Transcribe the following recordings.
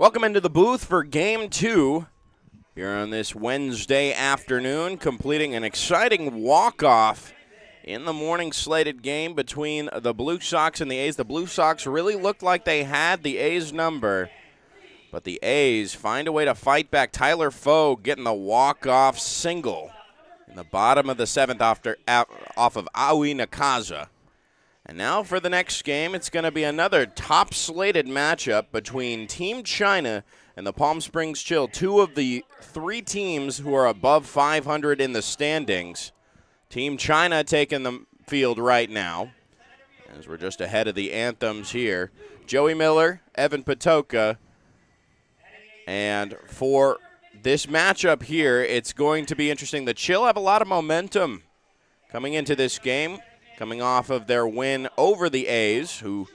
Welcome into the booth for Game 2 here on this Wednesday afternoon, completing an exciting walk-off in the morning slated game between the Blue Sox and the A's. The Blue Sox really looked like they had the A's number, but the A's find a way to fight back. Tyler Foe getting the walk-off single in the bottom of the seventh off of Aoi Nakaza. And now for the next game, it's going to be another top-slated matchup between Team China and the Palm Springs Chill, two of the three teams who are above 500 in the standings. Team China taking the field right now, as we're just ahead of the anthems here. Joey Miller, Evan Patoka, and for this matchup here, it's going to be interesting. The Chill have a lot of momentum coming into this game, coming off of their win over the A's, who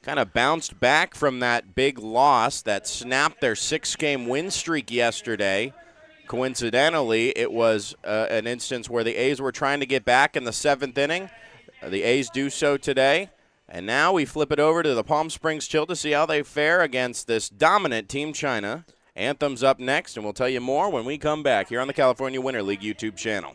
kind of bounced back from that big loss that snapped their six-game win streak yesterday. Coincidentally, it was an instance where the A's were trying to get back in the seventh inning. The A's do so today. And now we flip it over to the Palm Springs Chill to see how they fare against this dominant Team China. Anthem's up next, and we'll tell you more when we come back here on the California Winter League YouTube channel.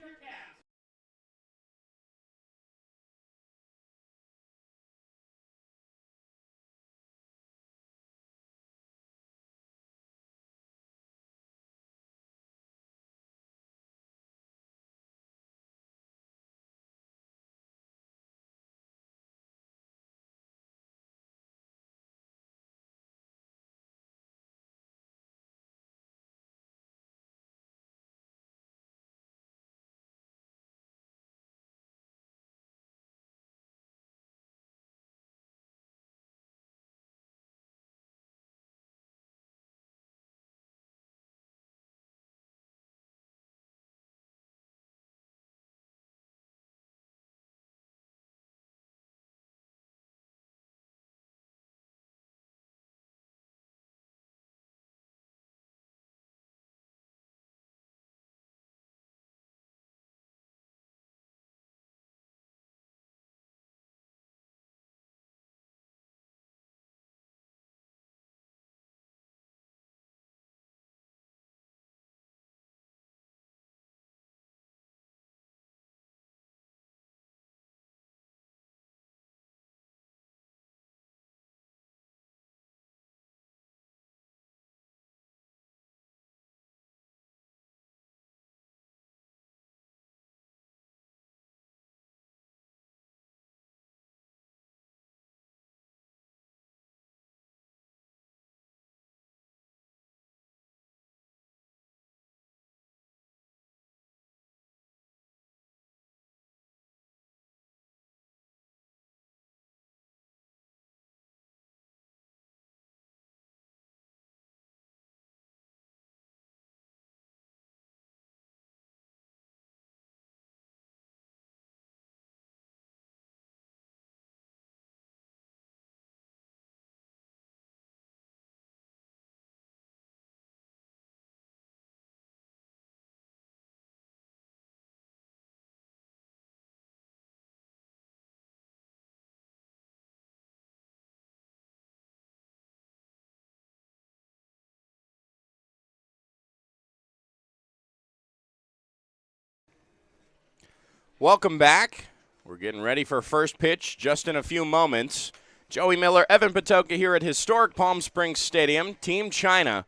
Welcome back. We're getting ready for first pitch just in a few moments. Joey Miller, Evan Patoka here at historic Palm Springs Stadium. Team China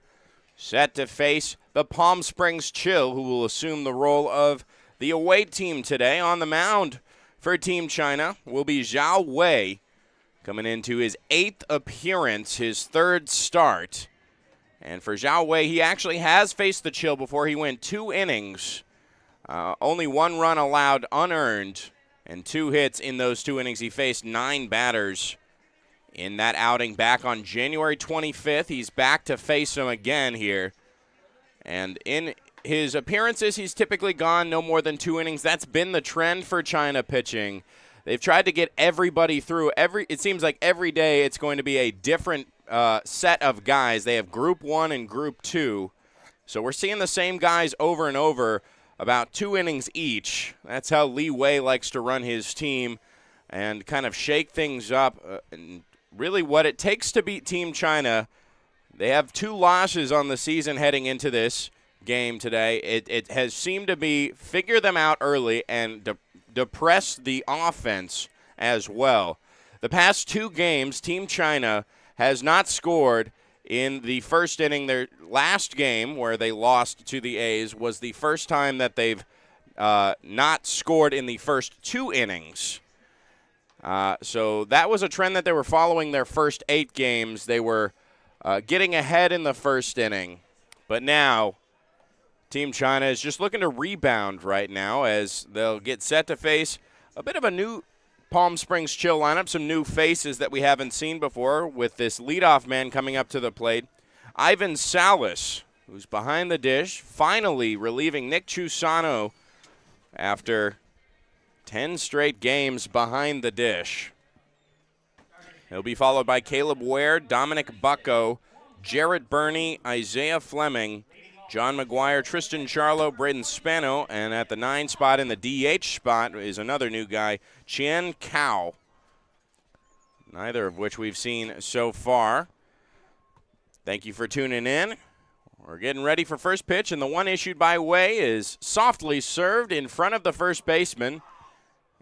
set to face the Palm Springs Chill, who will assume the role of the away team today. On the mound for Team China will be Zhao Wei, coming into his 8th appearance, his 3rd start. And for Zhao Wei, he actually has faced the Chill before. He went 2 innings. Only 1 run allowed unearned and 2 hits in those 2 innings. He faced 9 batters in that outing back on January 25th. He's back to face them again here. And in his appearances, he's typically gone no more than 2 innings. That's been the trend for China pitching. They've tried to get everybody through. It seems like every day it's going to be a different set of guys. They have Group 1 and Group 2. So we're seeing the same guys over and over, about 2 innings each. That's how Li Wei likes to run his team and kind of shake things up. And really what it takes to beat Team China, They have 2 losses on the season heading into this game today. It has seemed to be figure them out early and depress the offense as well. The past 2 games, Team China has not scored in the first inning. Their last game, where they lost to the A's, was the first time that they've not scored in the first 2 innings. So that was a trend that they were following their first 8 games. They were getting ahead in the first inning. But now Team China is just looking to rebound right now as they'll get set to face a bit of a new Palm Springs Chill lineup, some new faces that we haven't seen before with this leadoff man coming up to the plate. Ivan Salas, who's behind the dish, finally relieving Nick Chusano after 10 straight games behind the dish. He'll be followed by Caleb Ware, Dominic Bucko, Jarrett Burney, Isaiah Fleming, John McGuire, Tristan Charlo, Braden Spano, and at the 9 spot in the DH spot is another new guy, Chien Cao, neither of which we've seen so far. Thank you for tuning in. We're getting ready for first pitch, and the one issued by Wei is softly served in front of the first baseman,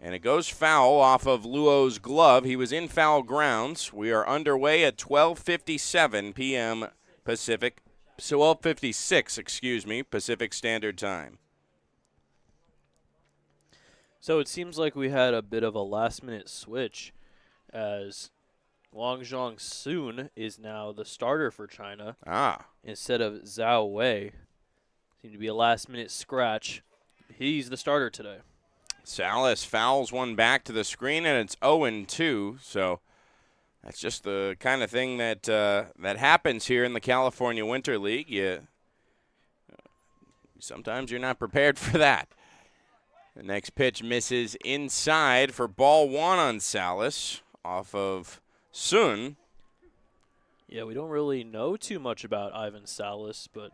and it goes foul off of Luo's glove. He was in foul grounds. We are underway at 12:57 p.m. Pacific. So 12:56, Pacific Standard Time. So it seems like we had a bit of a last-minute switch as Guangzhong Sun is now the starter for China instead of Zhao Wei. Seemed to be a last-minute scratch. He's the starter today. Salas fouls one back to the screen, and it's 0-2, so that's just the kind of thing that that happens here in the California Winter League. Sometimes you're not prepared for that. The next pitch misses inside for ball 1 on Salas off of Sun. Yeah, we don't really know too much about Ivan Salas, but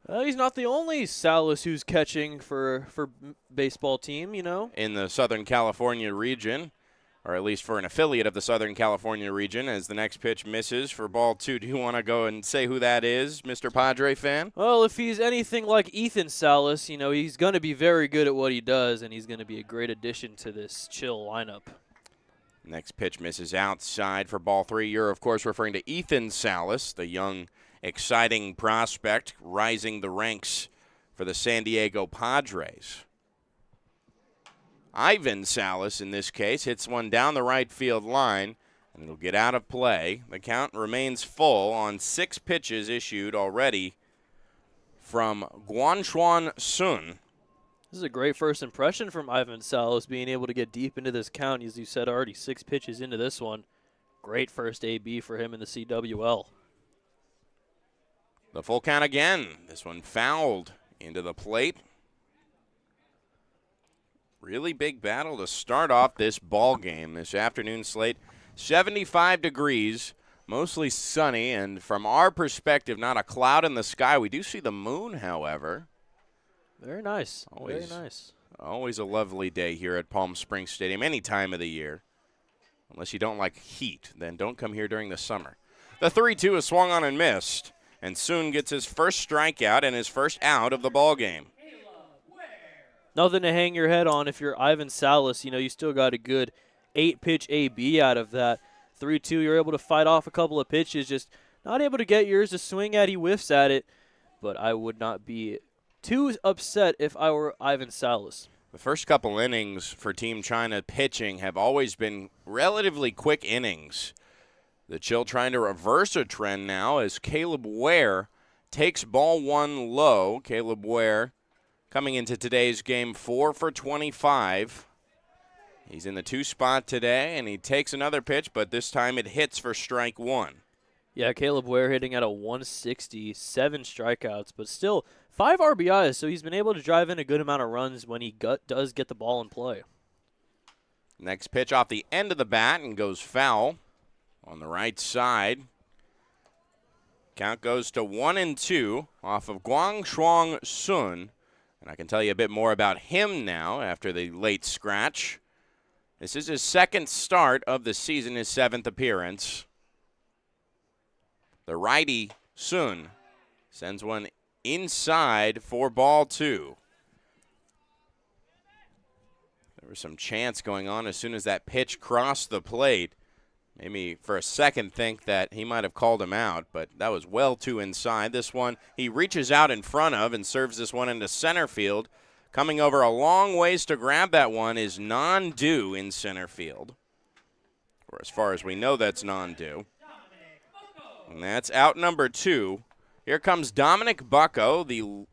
he's not the only Salas who's catching for baseball team, you know. In the Southern California region, or at least for an affiliate of the Southern California region, as the next pitch misses for ball 2. Do you want to go and say who that is, Mr. Padre fan? Well, if he's anything like Ethan Salas, you know, he's going to be very good at what he does, and he's going to be a great addition to this Chill lineup. Next pitch misses outside for ball 3. You're, of course, referring to Ethan Salas, the young, exciting prospect rising the ranks for the San Diego Padres. Ivan Salas, in this case, hits one down the right field line, and it'll get out of play. The count remains full on 6 pitches issued already from Guangchuan Sun. This is a great first impression from Ivan Salas, being able to get deep into this count. As you said, already 6 pitches into this one. Great first AB for him in the CWL. The full count again. This one fouled into the plate. Really big battle to start off this ball game, this afternoon slate. 75 degrees, mostly sunny, and from our perspective, not a cloud in the sky. We do see the moon, however. Very nice. Always, very nice. Always a lovely day here at Palm Springs Stadium, any time of the year. Unless you don't like heat, then don't come here during the summer. The 3-2 is swung on and missed, and Sun gets his first strikeout and his first out of the ball game. Nothing to hang your head on if you're Ivan Salas. You know, you still got a good 8-pitch AB out of that. 3-2, you're able to fight off a couple of pitches, just not able to get yours to swing at. He whiffs at it, but I would not be too upset if I were Ivan Salas. The first couple innings for Team China pitching have always been relatively quick innings. The Chill trying to reverse a trend now as Caleb Ware takes ball 1 low. Caleb Ware coming into today's game 4 for 25. He's in the 2 spot today, and he takes another pitch, but this time it hits for strike 1. Yeah, Caleb Ware hitting at a 160, 7 strikeouts, but still 5 RBIs, so he's been able to drive in a good amount of runs when he does get the ball in play. Next pitch off the end of the bat and goes foul on the right side. Count goes to 1-2 off of Guangchuan Sun. And I can tell you a bit more about him now after the late scratch. This is his second start of the season, his 7th appearance. The righty, Sun, sends one inside for ball 2. There was some chance going on as soon as that pitch crossed the plate. Maybe for a second think that he might have called him out, but that was well too inside. This one he reaches out in front of and serves this one into center field. Coming over a long ways to grab that one is Non-Do in center field. Or as far as we know, that's Non-Do. And that's out number 2. Here comes Dominic Bucko, the,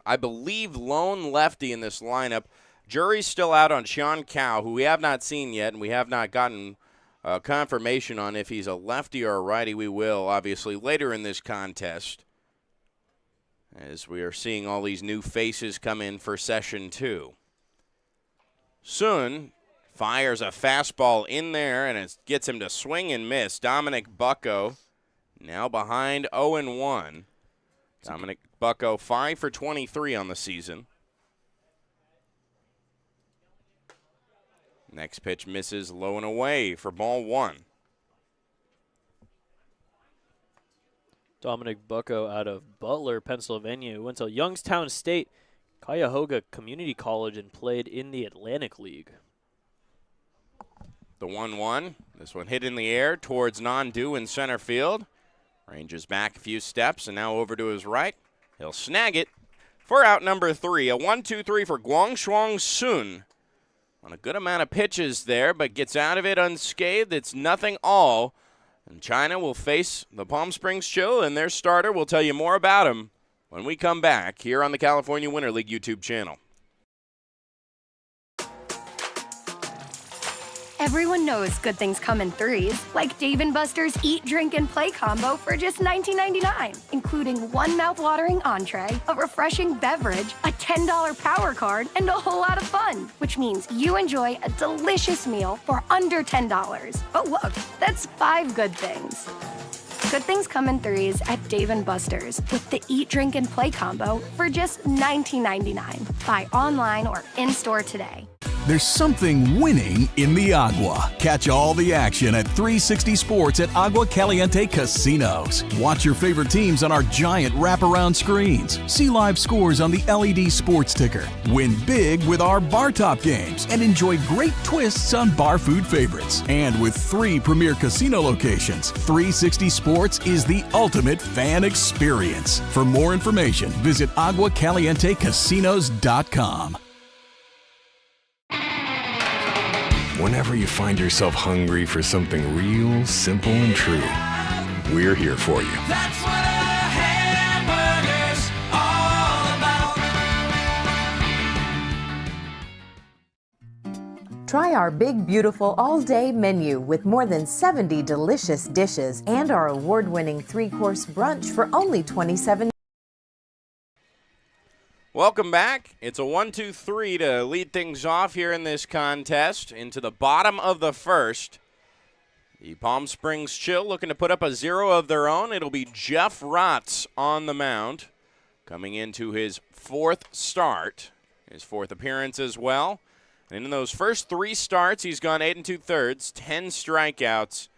I believe, lone lefty in this lineup. Jury's still out on Sean Cow, who we have not seen yet, and we have not gotten confirmation on if he's a lefty or a righty. We will, obviously, later in this contest, as we are seeing all these new faces come in for session 2. Sun fires a fastball in there, and it gets him to swing and miss. Dominic Bucko now behind 0-1. Dominic Bucko 5 for 23 on the season. Next pitch misses low and away for ball 1. Dominic Bucko out of Butler, Pennsylvania, who went to Youngstown State, Cuyahoga Community College, and played in the Atlantic League. The 1-1. This one hit in the air towards Non-Do in center field. Ranges back a few steps and now over to his right. He'll snag it for out number 3. A 1-2-3 for Guangshuang Sun. On a good amount of pitches there, but gets out of it unscathed. It's nothing all. And China will face the Palm Springs Chill, and their starter. We'll tell you more about him when we come back here on the California Winter League YouTube channel. Everyone knows good things come in threes, like Dave & Buster's Eat, Drink, and Play combo for just $19.99, including one mouth-watering entree, a refreshing beverage, a $10 power card, and a whole lot of fun, which means you enjoy a delicious meal for under $10. Oh, look, that's 5 good things. Good things come in threes at Dave & Buster's with the Eat, Drink, and Play combo for just $19.99. Buy online or in-store today. There's something winning in the Agua. Catch all the action at 360 Sports at Agua Caliente Casinos. Watch your favorite teams on our giant wraparound screens. See live scores on the LED sports ticker. Win big with our bar top games and enjoy great twists on bar food favorites. And with 3 premier casino locations, 360 Sports is the ultimate fan experience. For more information, visit aguacalientecasinos.com. Whenever you find yourself hungry for something real, simple, and true, we're here for you. That's what a hamburger's all about. Try our big, beautiful all-day menu with more than 70 delicious dishes and our award-winning 3-course brunch for only $27. Welcome back. It's a 1-2-3 to lead things off here in this contest into the bottom of the first. The Palm Springs Chill looking to put up a 0 of their own. It'll be Jeff Rotz on the mound, coming into his 4th start, his 4th appearance as well. And in those first 3 starts, he's gone 8 2/3, 10 strikeouts,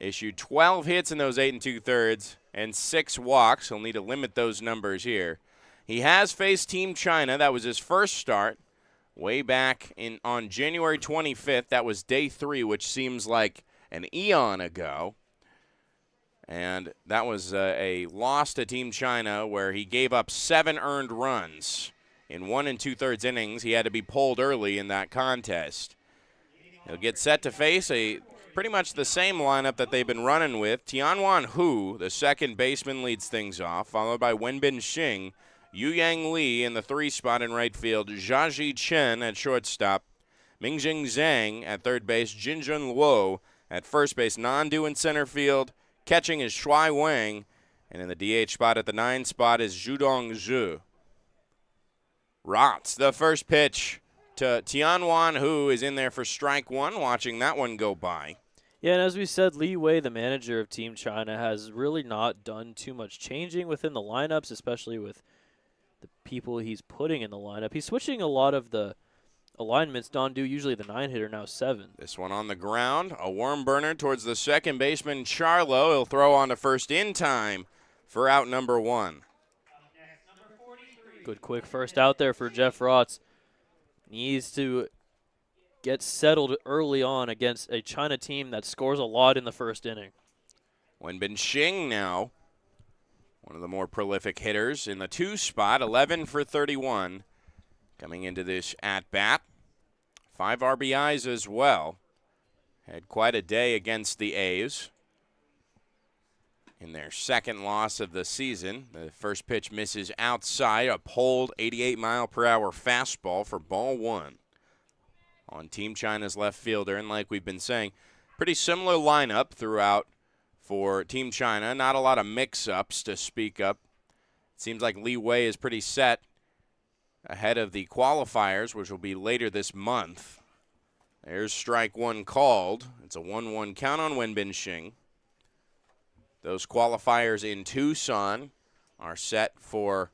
issued 12 hits in those 8 2/3, and 6 walks. He'll need to limit those numbers here. He has faced Team China. That was his first start way back on January 25th. That was day 3, which seems like an eon ago. And that was a loss to Team China where he gave up 7 earned runs in 1 2/3 innings. He had to be pulled early in that contest. He'll get set to face pretty much the same lineup that they've been running with. Tianwan Hu, the second baseman, leads things off, followed by Wenbin Xing. Yu Yang Li in the 3 spot in right field, Jiaji Chen at shortstop, Mingjing Zhang at third base, Jinjun Luo at first base, Non-Do in center field, catching is Shuai Wang, and in the DH spot at the 9 spot is Zhudong Zhu. Rotz, the first pitch to Tianwan, who is in there for strike 1, watching that one go by. Yeah, and as we said, Li Wei, the manager of Team China, has really not done too much changing within the lineups, especially with the people he's putting in the lineup. He's switching a lot of the alignments. Don Du, usually the 9-hitter, now 7. This one on the ground, a worm burner towards the second baseman, Charlo. He'll throw on to first in time for out number 1. Good quick first out there for Jeff Rotz. Needs to get settled early on against a China team that scores a lot in the first inning. Wenbin Xing now, one of the more prolific hitters in the 2 spot, 11 for 31 coming into this at-bat. 5 RBIs as well. Had quite a day against the A's in their second loss of the season. The first pitch misses outside, a pulled 88-mile-per-hour fastball for ball 1 on Team China's left fielder. And like we've been saying, pretty similar lineup throughout for Team China. Not a lot of mix-ups to speak of. It seems like Li Wei is pretty set ahead of the qualifiers, which will be later this month. There's strike 1 called. It's a 1-1 count on Wenbin Xing. Those qualifiers in Tucson are set for,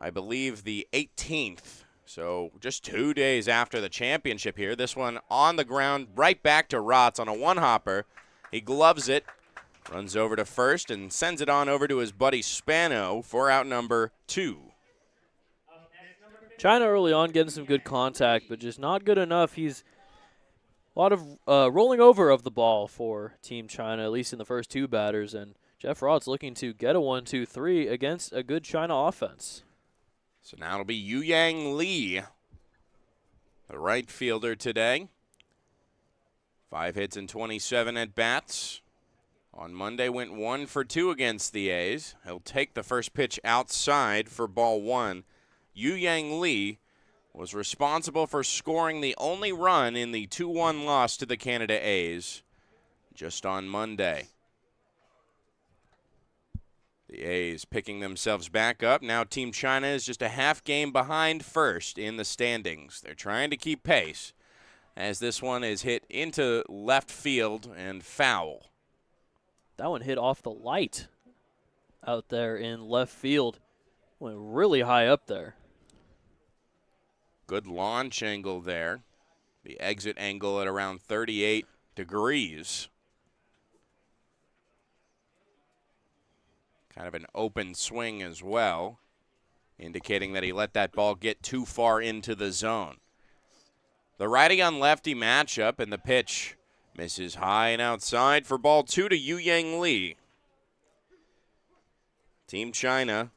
I believe, the 18th. So just 2 days after the championship here. This one on the ground, right back to Rotz on a one-hopper. He gloves it, runs over to first, and sends it on over to his buddy Spano for out number 2. China early on getting some good contact, but just not good enough. He's a lot of rolling over of the ball for Team China, at least in the first 2 batters. And Jeff Rotz looking to get a 1-2-3 against a good China offense. So now it'll be Yu Yang Lee, the right fielder today. 5 hits and 27 at-bats. On Monday went 1 for 2 against the A's. He'll take the first pitch outside for ball 1. Yu Yang Lee was responsible for scoring the only run in the 2-1 loss to the Canada A's just on Monday. The A's picking themselves back up. Now Team China is just a half game behind first in the standings. They're trying to keep pace as this one is hit into left field and foul. That one hit off the light out there in left field. Went really high up there. Good launch angle there. The exit angle at around 38 degrees. Kind of an open swing as well, indicating that he let that ball get too far into the zone. The righty on lefty matchup, and the pitch misses high and outside for ball 2 to Yu Yang Lee. Team China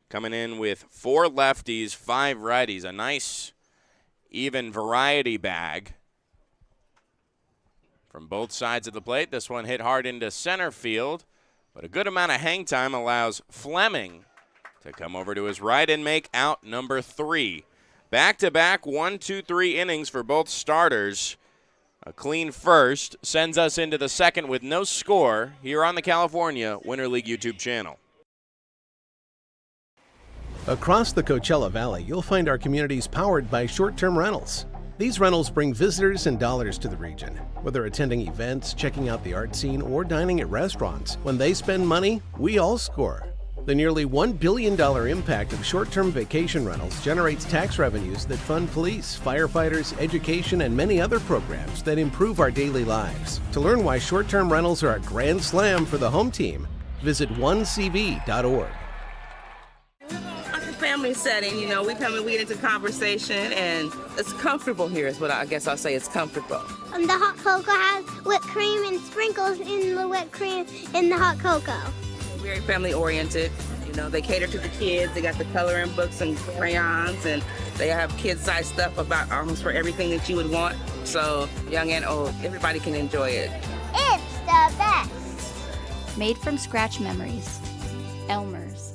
coming in with 4 lefties, 5 righties. A nice, even variety bag from both sides of the plate. This one hit hard into center field, but a good amount of hang time allows Fleming to come over to his right and make out number 3. Back-to-back 1-2-3 innings for both starters. A clean first sends us into the second with no score here on the California Winter League YouTube channel. Across the Coachella Valley, you'll find our communities powered by short-term rentals. These rentals bring visitors and dollars to the region. Whether attending events, checking out the art scene, or dining at restaurants, when they spend money, we all score. The nearly $1 billion impact of short-term vacation rentals generates tax revenues that fund police, firefighters, education, and many other programs that improve our daily lives. To learn why short-term rentals are a grand slam for the home team, visit onecv.org. Family setting, you know, we come and we get into conversation, and it's comfortable here is what I guess I'll say. It's comfortable. The hot cocoa has whipped cream and sprinkles in the whipped cream in the hot cocoa. Very family oriented. You know, they cater to the kids. They got the coloring books and crayons, and they have kid-sized stuff about almost for everything that you would want. So young and old, everybody can enjoy it. It's the best. Made from scratch memories. Elmer's.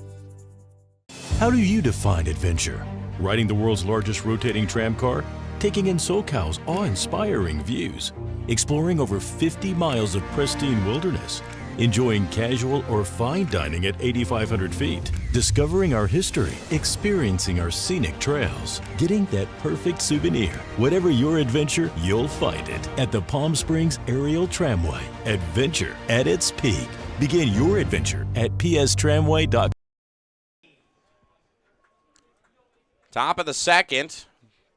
How do you define adventure? Riding the world's largest rotating tram car? Taking in SoCal's awe-inspiring views? Exploring over 50 miles of pristine wilderness? Enjoying casual or fine dining at 8,500 feet? Discovering our history? Experiencing our scenic trails? Getting that perfect souvenir? Whatever your adventure, you'll find it at the Palm Springs Aerial Tramway. Adventure at its peak. Begin your adventure at pstramway.com. Top of the second,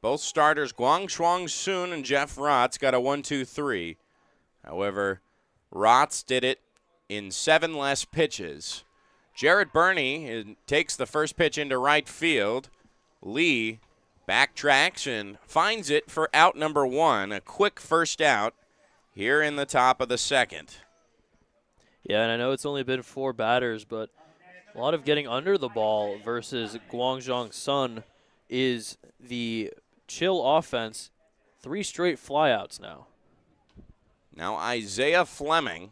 Both starters, Guang Shuang Soon and Jeff Rotz, got a 1-2-3. However, Rotz did it in 7 less pitches. Jarrett Burney takes the first pitch into right field. Lee backtracks and finds it for out number 1, a quick first out here in the top of the second. Yeah, and I know it's only been 4 batters, but a lot of getting under the ball versus Guangzhou Sun is the Chill offense. 3 straight flyouts now. Now Isaiah Fleming,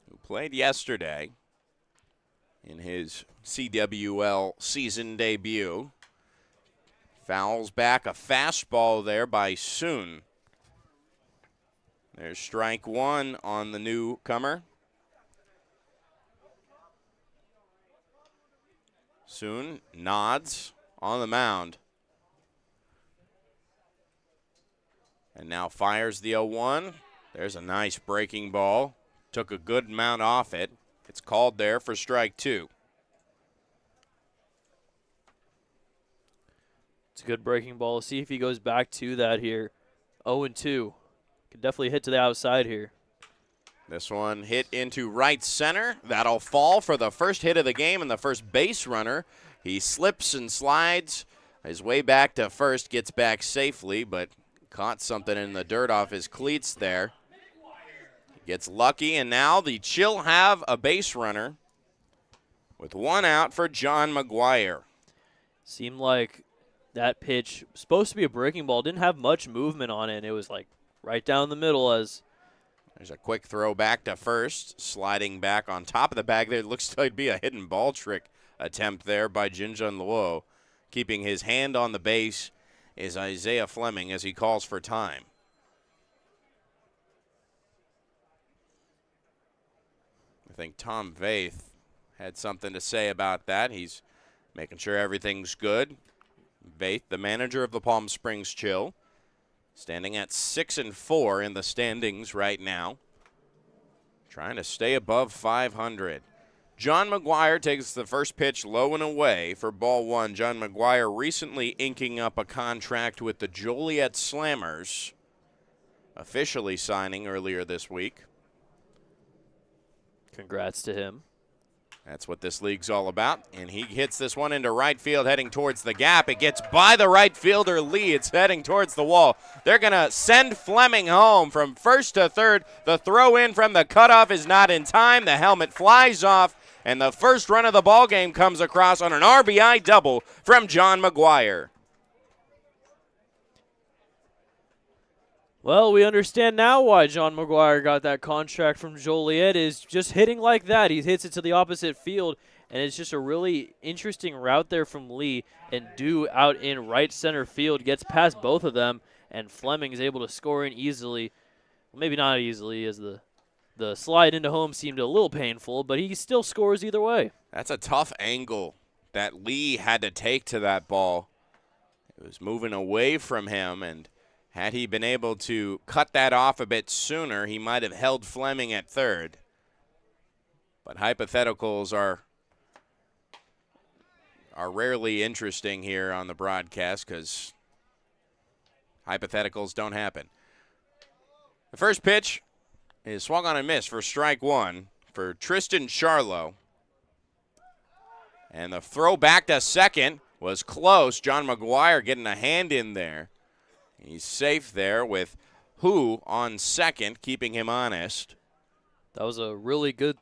who played yesterday in his CWL season debut, fouls back a fastball there by Soon. There's strike 1 on the newcomer. Soon nods on the mound. And now fires the 0-1. There's a nice breaking ball. Took a good amount off it. It's called there for strike 2. It's a good breaking ball. Let's see if he goes back to that here. 0-2. Could definitely hit to the outside here. This one hit into right center. That'll fall for the first hit of the game, and the first base runner. He slips and slides his way back to first, gets back safely, but caught something in the dirt off his cleats there. Gets lucky, and now the Chill have a base runner with 1 out for John McGuire. Seemed like that pitch, supposed to be a breaking ball, didn't have much movement on it. It was like right down the middle as there's a quick throw back to first, sliding back on top of the bag there. It looks like it'd be a hidden ball trick attempt there by Jinjun Luo. Keeping his hand on the base is Isaiah Fleming as he calls for time. I think Tom Vaith had something to say about that. He's making sure everything's good. Vaith, the manager of the Palm Springs Chill, standing at 6-4 in the standings right now. Trying to stay above 500. John McGuire takes the first pitch low and away for ball 1. John McGuire recently inking up a contract with the Joliet Slammers, officially signing earlier this week. Congrats to him. That's what this league's all about. And he hits this one into right field, heading towards the gap. It gets by the right fielder, Lee. It's heading towards the wall. They're going to send Fleming home from first to third. The throw in from the cutoff is not in time. The helmet flies off, and the first run of the ball game comes across on an RBI double from John McGuire. Well, we understand now why John McGuire got that contract from Joliet, is just hitting like that. He hits it to the opposite field, and it's just a really interesting route there from Lee, and Dew out in right center field gets past both of them, and Fleming is able to score in easily. Well, maybe not easily, as the slide into home seemed a little painful, but he still scores either way. That's a tough angle that Lee had to take to that ball. It was moving away from him, and had he been able to cut that off a bit sooner, he might have held Fleming at third. But hypotheticals are rarely interesting here on the broadcast because hypotheticals don't happen. The first pitch is swung on and missed for strike 1 for Tristan Charlo. And the throw back to second was close. John McGuire getting a hand in there. He's safe there with Hu on second, keeping him honest. That was a really good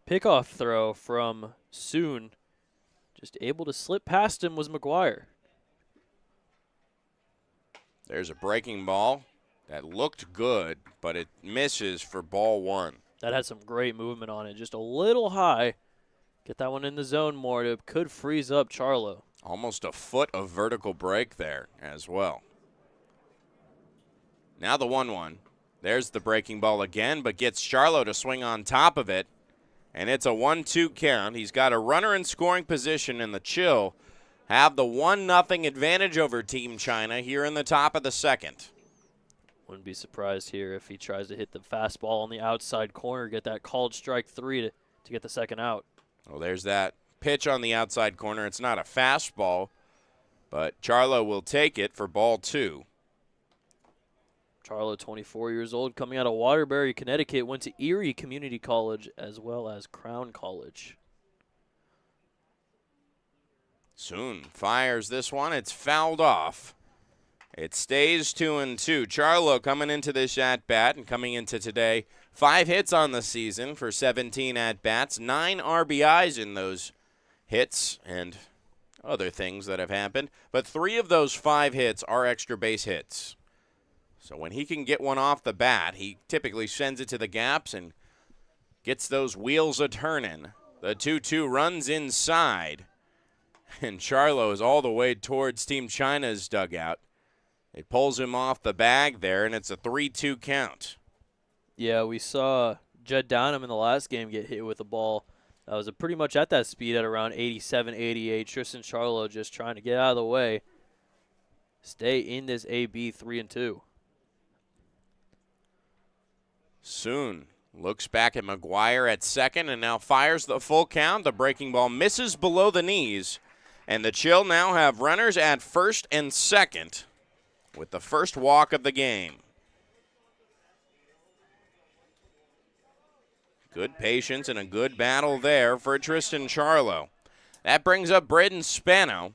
pickoff throw from Soon. Just able to slip past him was McGuire. There's a breaking ball that looked good, but it misses for ball 1. That had some great movement on it. Just a little high. Get that one in the zone more. It could freeze up Charlo. Almost a foot of vertical break there as well. Now the 1-1. There's the breaking ball again, but gets Charlo to swing on top of it. And it's a 1-2 count. He's got a runner in scoring position, and the Chill have the 1-0 advantage over Team China here in the top of the second. Wouldn't be surprised here if he tries to hit the fastball on the outside corner, get that called strike 3 to get the second out. Well, there's that pitch on the outside corner. It's not a fastball, but Charlo will take it for ball 2. Charlo, 24 years old, coming out of Waterbury, Connecticut, went to Erie Community College as well as Crown College. Soon fires this one. It's fouled off. It stays 2-2. Charlo coming into this at-bat and coming into today, 5 hits on the season for 17 at-bats, 9 RBIs in those hits and other things that have happened. But 3 of those 5 hits are extra base hits. So when he can get one off the bat, he typically sends it to the gaps and gets those wheels a-turning. The 2-2 runs inside, and Charlo is all the way towards Team China's dugout. It pulls him off the bag there, and it's a 3-2 count. Yeah, we saw Jed Downham in the last game get hit with a ball that was pretty much at that speed at around 87, 88. Tristan Charlo just trying to get out of the way, stay in this AB 3-2. Soon looks back at McGuire at second and now fires the full count. The breaking ball misses below the knees, and the Chill now have runners at first and second with the first walk of the game. Good patience and a good battle there for Tristan Charlo. That brings up Braden Spano.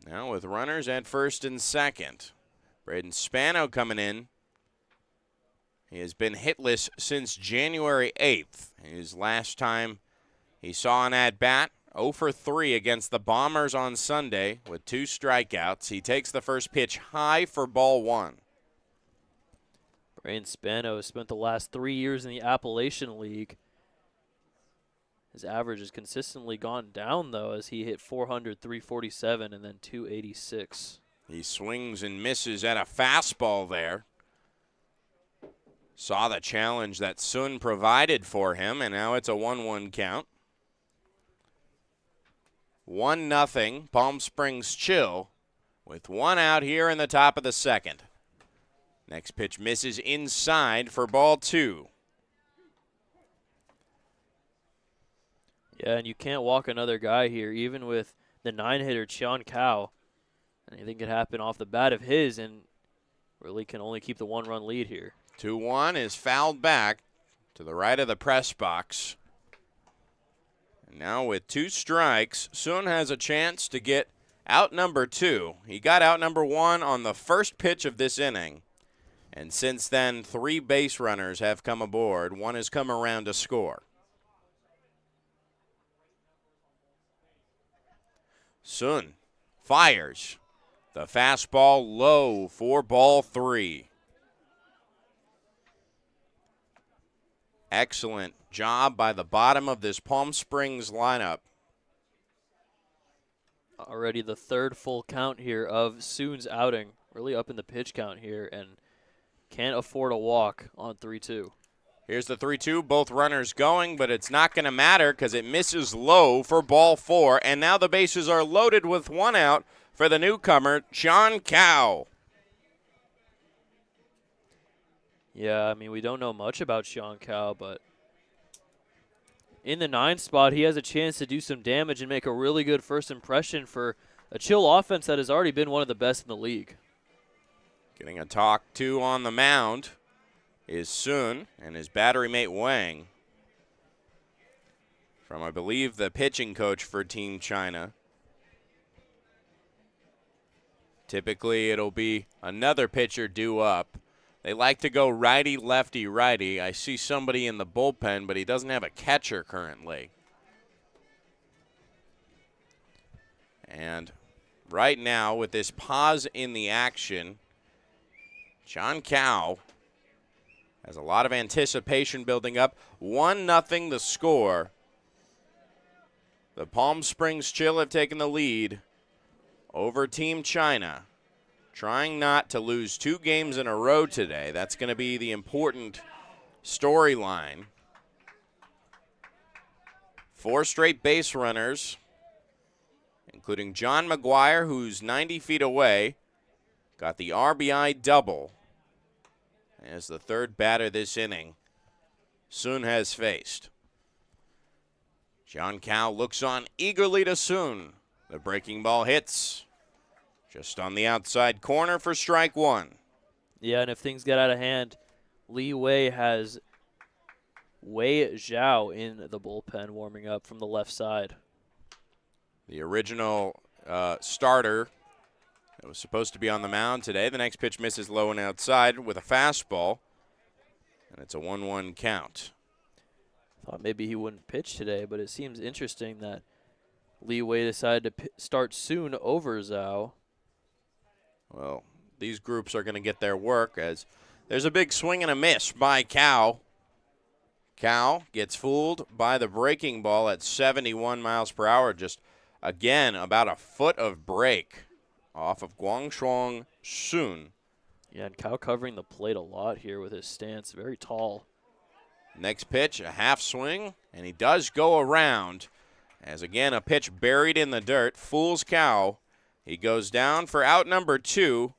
Now with runners at first and second. Braden Spano coming in. He has been hitless since January 8th. His last time he saw an at-bat, 0 for 3 against the Bombers on Sunday with 2 strikeouts. He takes the first pitch high for ball 1. Braden Spano has spent the last 3 years in the Appalachian League. His average has consistently gone down, though, as he hit 400, 347, and then 286. He swings and misses at a fastball there. Saw the challenge that Sun provided for him, and now it's a 1-1 count. 1-0, Palm Springs Chill, with 1 out here in the top of the second. Next pitch misses inside for ball 2. Yeah, and you can't walk another guy here, even with the 9-hitter Cheon Kao. Anything could happen off the bat of his, and really can only keep the 1-run lead here. 2-1 is fouled back to the right of the press box. And now with 2 strikes, Sun has a chance to get out number 2. He got out number 1 on the first pitch of this inning. And since then, 3 base runners have come aboard. 1 has come around to score. Sun fires. The fastball low for ball 3. Excellent job by the bottom of this Palm Springs lineup. Already the 3rd full count here of Sun's outing. Really up in the pitch count here, and can't afford a walk on 3-2. Here's the 3-2, both runners going, but it's not going to matter because it misses low for ball 4, and now the bases are loaded with 1 out for the newcomer, Cheon Kao. Yeah, I mean, we don't know much about Cheon Kao, but in the 9 spot, he has a chance to do some damage and make a really good first impression for a Chill offense that has already been one of the best in the league. Getting a talk to on the mound is Sun and his battery mate Wang. From, I believe, the pitching coach for Team China. Typically, it'll be another pitcher due up. They like to go righty, lefty, righty. I see somebody in the bullpen, but he doesn't have a catcher currently. And right now, with this pause in the action, Cheon Kao has a lot of anticipation building up. 1-0 the score. The Palm Springs Chill have taken the lead over Team China. Trying not to lose 2 games in a row today. That's going to be the important storyline. 4 straight base runners, including John McGuire, who's 90 feet away, got the RBI double as the 3rd batter this inning Sun has faced. Cheon Kao looks on eagerly to Sun. The breaking ball hits just on the outside corner for strike one. Yeah, and if things get out of hand, Li Wei has Wei Zhao in the bullpen warming up from the left side. The original starter that was supposed to be on the mound today. The next pitch misses low and outside with a fastball, and it's a 1-1 count. Thought maybe he wouldn't pitch today, but it seems interesting that Li Wei decided to start soon over Zhao. Well, these groups are going to get their work as there's a big swing and a miss by Cao. Cao gets fooled by the breaking ball at 71 miles per hour. Just, again, about a foot of break off of Guangshuang Sun. Yeah, and Cao covering the plate a lot here with his stance. Very tall. Next pitch, a half swing, and he does go around. As, again, a pitch buried in the dirt fools Cao. He goes down for out number 2.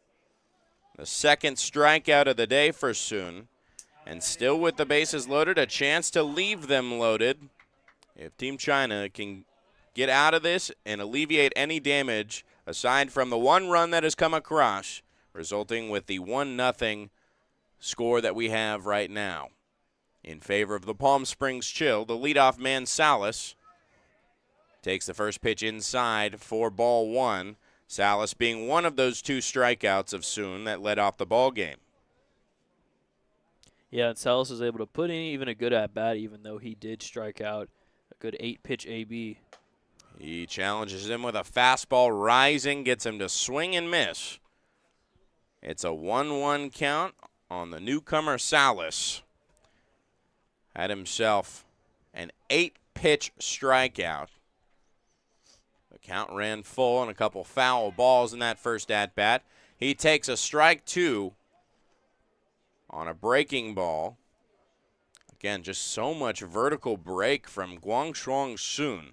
The second strikeout of the day for Sun. And still with the bases loaded, a chance to leave them loaded. If Team China can get out of this and alleviate any damage aside from the one run that has come across, resulting with the 1-0 score that we have right now. In favor of the Palm Springs Chill, the leadoff man Salas takes the first pitch inside for ball 1. Salas being one of those 2 strikeouts of Sun that led off the ball game. Yeah, and Salas was able to put in even a good at-bat, even though he did strike out a good 8-pitch AB. He challenges him with a fastball rising, gets him to swing and miss. It's a 1-1 count on the newcomer Salas. Had himself an 8-pitch strikeout. The count ran full and a couple foul balls in that first at-bat. He takes a strike 2 on a breaking ball. Again, just so much vertical break from Guangshuang Sun.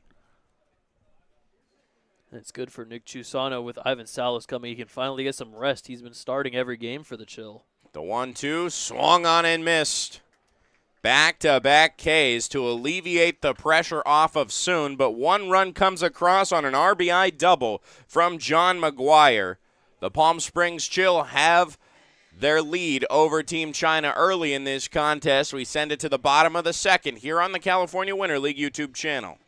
It's good for Nick Chusano with Ivan Salas coming. He can finally get some rest. He's been starting every game for the Chill. The 1-2 swung on and missed. Back-to-back Ks to alleviate the pressure off of Sun, but one run comes across on an RBI double from John McGuire. The Palm Springs Chill have their lead over Team China early in this contest. We send it to the bottom of the second here on the California Winter League YouTube channel.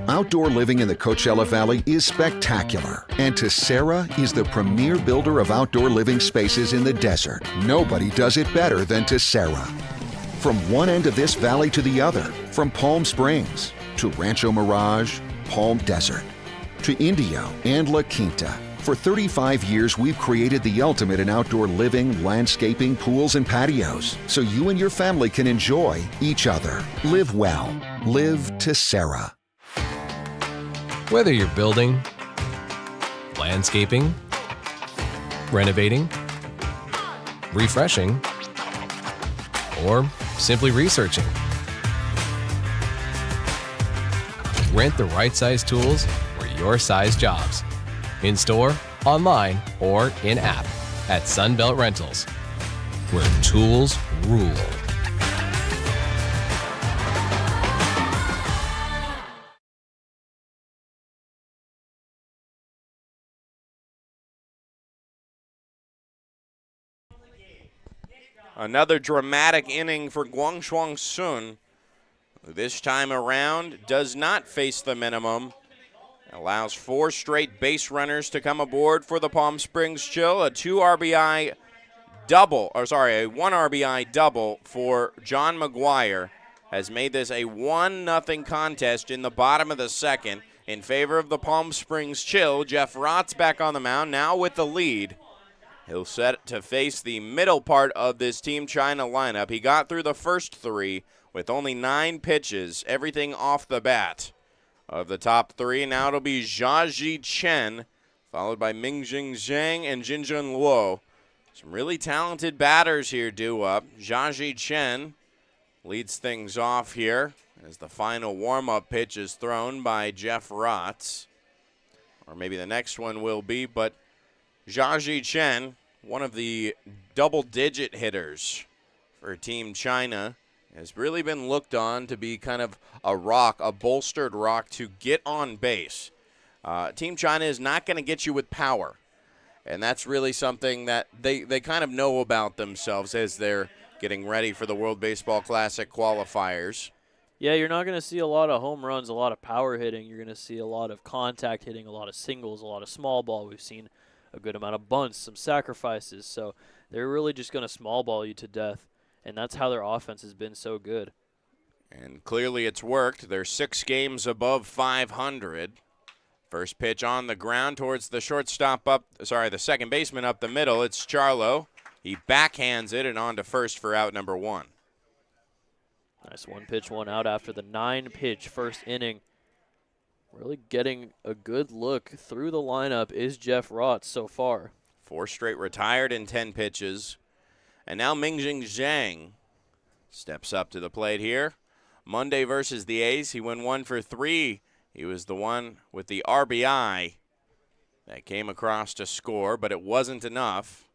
Outdoor living in the Coachella Valley is spectacular, and Tessera is the premier builder of outdoor living spaces in the desert. Nobody does it better than Tessera. From one end of this valley to the other, from Palm Springs to Rancho Mirage, Palm Desert, to Indio and La Quinta. For 35 years, we've created the ultimate in outdoor living, landscaping, pools, and patios, so you and your family can enjoy each other. Live well. Live Tessera. Whether you're building, landscaping, renovating, refreshing, or simply researching, rent the right size tools for your size jobs. In store, online, or in-app at Sunbelt Rentals, where tools rule. Another dramatic inning for Guangshuang Sun, who this time around does not face the minimum. Allows 4 straight base runners to come aboard for the Palm Springs Chill. A 1 RBI double for John McGuire has made this a 1-0 contest in the bottom of the second in favor of the Palm Springs Chill. Jeff Rott's back on the mound now with the lead. He'll set to face the middle part of this Team China lineup. He got through the first 3 with only 9 pitches, everything off the bat. Of the top 3, now it'll be Jiaji Chen, followed by Mingjing Zhang and Jinjun Luo. Some really talented batters here due up. Jiaji Chen leads things off here as the final warm-up pitch is thrown by Jeff Rotz. Or maybe the next one will be, but Jiaji Chen, one of the double-digit hitters for Team China has really been looked on to be kind of a rock, a bolstered rock to get on base. Team China is not going to get you with power, and that's really something that they kind of know about themselves as they're getting ready for the World Baseball Classic qualifiers. Yeah, you're not going to see a lot of home runs, a lot of power hitting. You're going to see a lot of contact hitting, a lot of singles, a lot of small ball. We've seen a good amount of bunts, some sacrifices. So they're really just going to small ball you to death, and that's how their offense has been so good. And clearly it's worked. They're 6 games above 500. First pitch on the ground towards the the second baseman up the middle. It's Charlo. He backhands it and on to first for out number 1. Nice 1 pitch, 1 out after the 9-pitch first inning. Really getting a good look through the lineup is Jeff Rotz so far. 4 straight retired in 10 pitches. And now Mingjing Zhang steps up to the plate here. Monday versus the A's, he went 1 for 3. He was the one with the RBI that came across to score, but it wasn't enough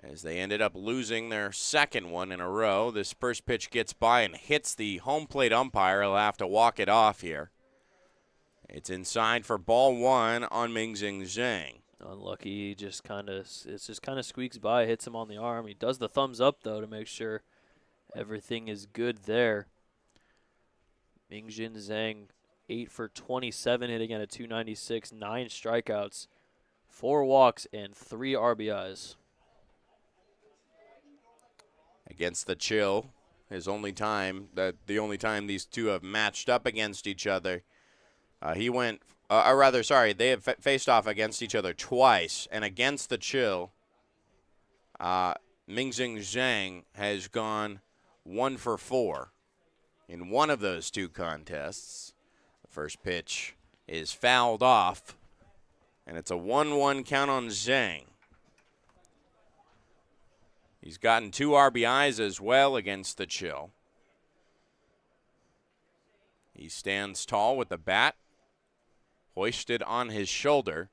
as they ended up losing their second one in a row. This first pitch gets by and hits the home plate umpire. He'll have to walk it off here. It's inside for ball 1 on Mingjing Zhang. Unlucky, it just kind of squeaks by, hits him on the arm. He does the thumbs up though to make sure everything is good there. Mingjing Zhang, 8 for 27, hitting at a .296, 9 strikeouts, 4 walks, and 3 RBIs. Against the Chill, the only time these two have matched up against each other. They have faced off against each other twice, and against the Chill, Mingjing Zhang has gone 1 for 4 in one of those 2 contests. The first pitch is fouled off, and it's a 1-1 count on Zhang. He's gotten 2 RBIs as well against the Chill. He stands tall with the bat hoisted on his shoulder.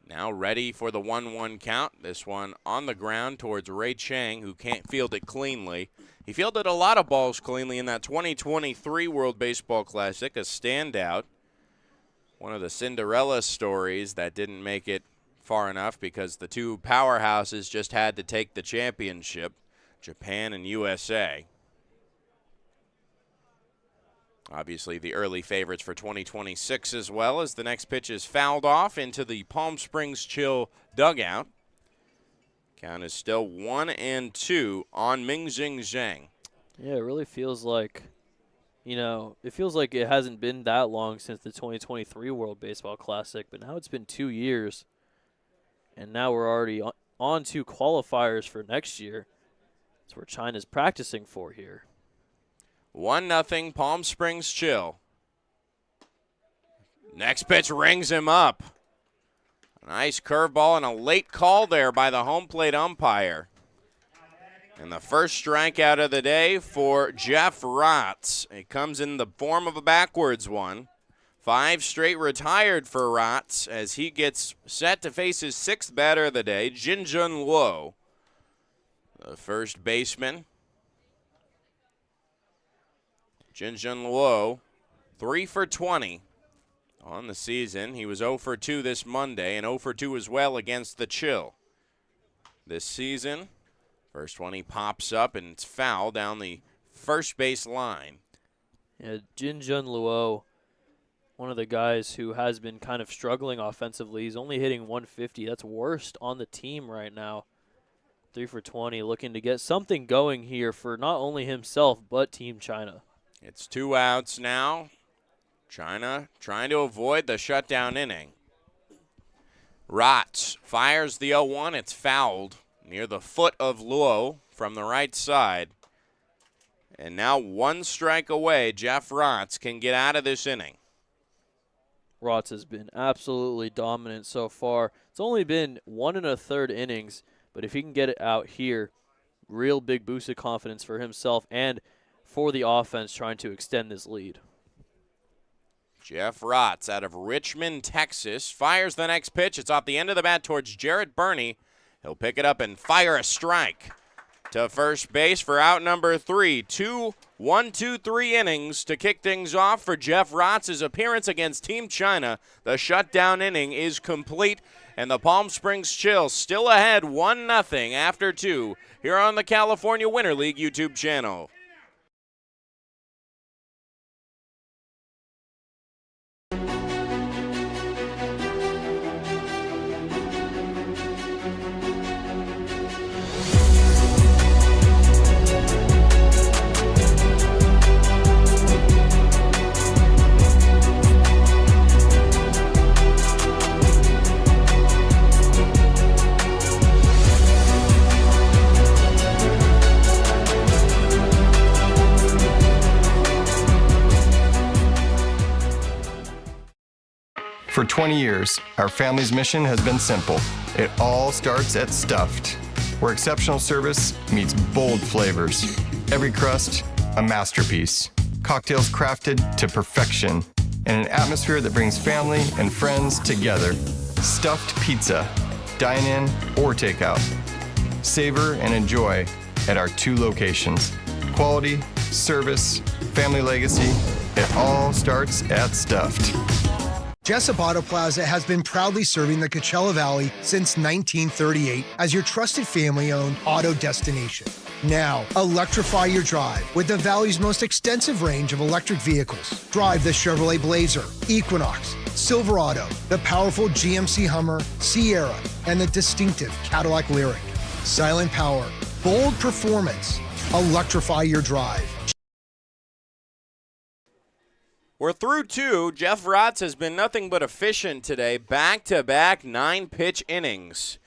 Now ready for the 1-1 count. This one on the ground towards Ray Chang, who can't field it cleanly. He fielded a lot of balls cleanly in that 2023 World Baseball Classic, a standout. One of the Cinderella stories that didn't make it far enough because the 2 powerhouses just had to take the championship, Japan and USA. Obviously the early favorites for 2026 as well, as the next pitch is fouled off into the Palm Springs Chill dugout. Count is still 1-2 on Mingjing Zhang. Yeah, it really feels like, it hasn't been that long since the 2023 World Baseball Classic, but now it's been 2 years. And now we're already on to qualifiers for next year. That's where China's practicing for here. 1-0 Palm Springs Chill. Next pitch rings him up. Nice curveball and a late call there by the home plate umpire. And the first strikeout of the day for Jeff Rotz. It comes in the form of a backwards one. 5 straight retired for Rotz as he gets set to face his 6th batter of the day, Jinjun Luo, the first baseman. Jinjun Luo, 3 for 20 on the season. He was 0 for 2 this Monday and 0 for 2 as well against the Chill. This season, first one he pops up and it's foul down the first base line. Yeah, Jinjun Luo, one of the guys who has been kind of struggling offensively. He's only hitting 150. That's worst on the team right now. 3 for 20, looking to get something going here for not only himself, but Team China. It's 2 outs now. China trying to avoid the shutdown inning. Rotz fires the 0-1. It's fouled near the foot of Luo from the right side. And now 1 strike away. Jeff Rotz can get out of this inning. Rotz has been absolutely dominant so far. It's only been 1 1/3 innings, but if he can get it out here, real big boost of confidence for himself and for the offense trying to extend this lead. Jeff Rotz out of Richmond, Texas, fires the next pitch. It's off the end of the bat towards Jarrett Burney. He'll pick it up and fire a strike. to first base for out number 3. 1-2-3 innings to kick things off for Jeff Rotz's appearance against Team China. The shutdown inning is complete, and the Palm Springs Chill still ahead 1-0 after 2 here on the California Winter League YouTube channel. For 20 years, our family's mission has been simple. It all starts at Stuffed, where exceptional service meets bold flavors. Every crust, a masterpiece. Cocktails crafted to perfection in an atmosphere that brings family and friends together. Stuffed pizza, dine in or takeout. Savor and enjoy at our 2 locations. Quality, service, family legacy, it all starts at Stuffed. Jessup Auto Plaza has been proudly serving the Coachella Valley since 1938 as your trusted family-owned auto destination. Now, electrify your drive with the Valley's most extensive range of electric vehicles. Drive the Chevrolet Blazer, Equinox, Silverado, the powerful GMC Hummer, Sierra, and the distinctive Cadillac Lyriq. Silent power, bold performance. Electrify your drive. We're through 2. Jeff Rotz has been nothing but efficient today. Back-to-back 9-pitch innings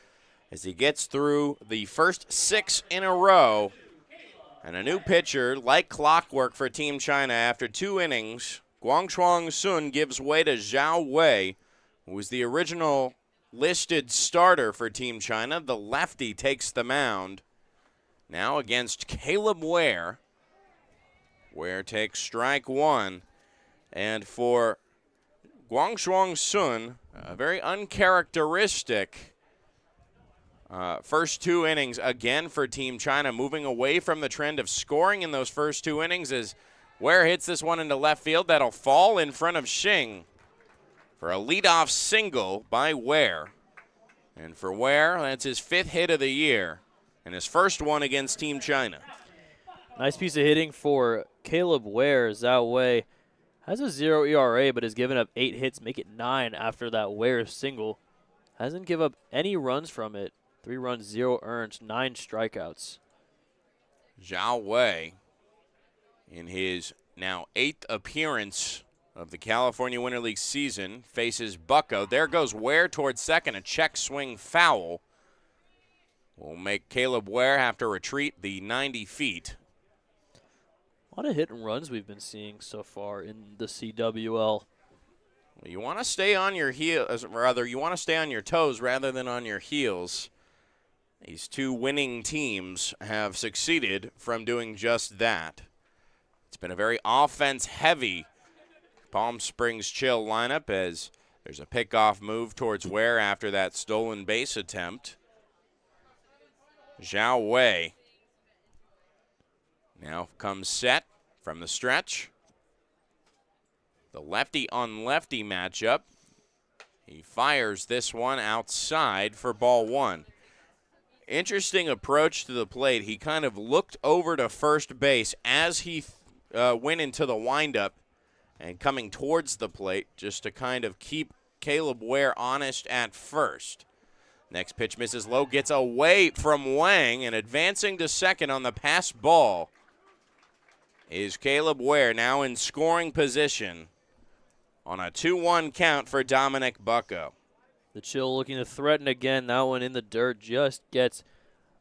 as he gets through the first 6 in a row. And a new pitcher, like clockwork for Team China. After 2 innings, Guangshuang Sun gives way to Zhao Wei, who was the original listed starter for Team China. The lefty takes the mound. Now against Caleb Ware. Ware takes strike 1. And for Guangshuang Sun, a very uncharacteristic first 2 innings again for Team China, moving away from the trend of scoring in those first 2 innings as Ware hits this one into left field. That'll fall in front of Xing for a leadoff single by Ware. And for Ware, that's his 5th hit of the year and his first one against Team China. Nice piece of hitting for Caleb Ware. Zhao Wei has a 0 ERA, but has given up 8 hits, make it 9 after that Ware single. Hasn't given up any runs from it. 3 runs, 0 earned, 9 strikeouts. Zhao Wei, in his now 8th appearance of the California Winter League season, faces Bucko. There goes Ware towards second, a check swing foul. Will make Caleb Ware have to retreat the 90 feet. A lot of hit and runs we've been seeing so far in the CWL. You want to stay on your you want to stay on your toes rather than on your heels. These 2 winning teams have succeeded from doing just that. It's been a very offense-heavy Palm Springs Chill lineup as there's a pickoff move towards Ware after that stolen base attempt. Zhao Wei now comes set from the stretch. The lefty-on-lefty matchup. He fires this one outside for ball 1. Interesting approach to the plate. He kind of looked over to first base as he went into the windup and coming towards the plate just to kind of keep Caleb Ware honest at first. Next pitch misses low, gets away from Wang, and advancing to second on the pass ball is Caleb Ware, now in scoring position on a 2-1 count for Dominic Bucko. The Chill looking to threaten again. That one in the dirt just gets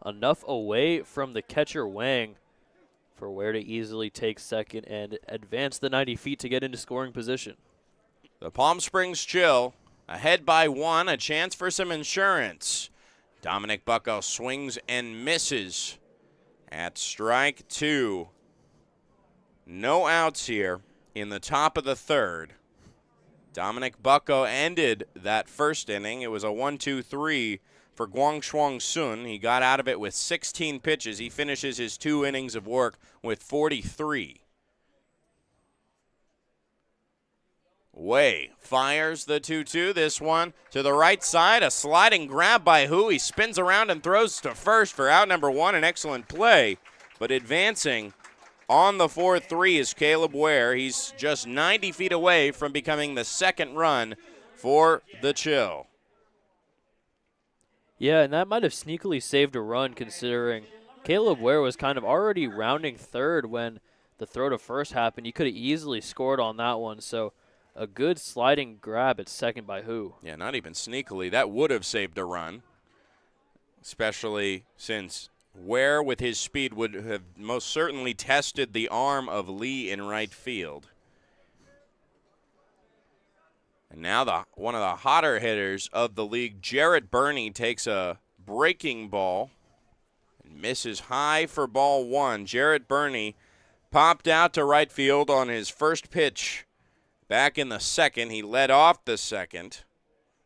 enough away from the catcher Wang for Ware to easily take second and advance the 90 feet to get into scoring position. The Palm Springs Chill ahead by 1, a chance for some insurance. Dominic Bucko swings and misses at strike 2. No outs here in the top of the 3rd. Dominic Bucko ended that first inning. It was a 1-2-3 for Guangshuang Sun. He got out of it with 16 pitches. He finishes his 2 innings of work with 43. Wei fires the 2-2. This one to the right side. A sliding grab by Hu. He spins around and throws to first for out number 1. An excellent play. But advancing on the 4-3 is Caleb Ware. He's just 90 feet away from becoming the second run for the Chill. Yeah, and that might have sneakily saved a run considering Caleb Ware was kind of already rounding third when the throw to first happened. He could have easily scored on that one. So a good sliding grab at second by Hu. Yeah, not even sneakily. That would have saved a run, especially since Ware with his speed would have most certainly tested the arm of Lee in right field. And now one of the hotter hitters of the league, Jarrett Burney, takes a breaking ball and misses high for ball 1. Jarrett Burney popped out to right field on his first pitch. Back in the second, he led off the second.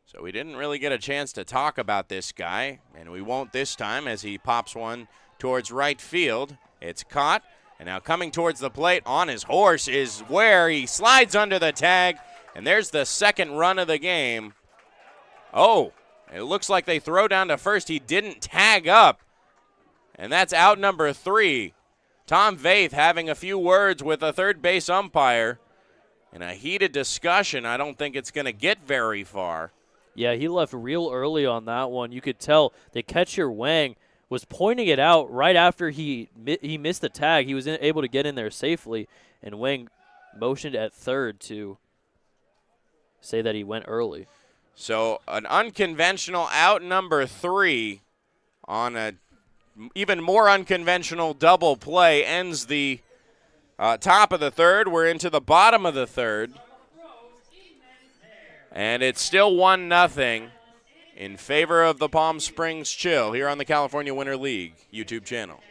So we didn't really get a chance to talk about this guy, and we won't this time as he pops one towards right field. It's caught, and now coming towards the plate on his horse is Ware. He slides under the tag, and there's the second run of the game. Oh, it looks like they throw down to first. He didn't tag up, and that's out number 3. Tom Vaith having a few words with a third base umpire. In a heated discussion, I don't think it's going to get very far. Yeah, he left real early on that one. You could tell the catcher Wang was pointing it out right after he missed the tag. He was able to get in there safely, and Wang motioned at third to say that he went early. So an unconventional out number 3 on a even more unconventional double play ends the top of the third. We're into the bottom of the third. And it's still 1-0 in favor of the Palm Springs Chill here on the California Winter League YouTube channel.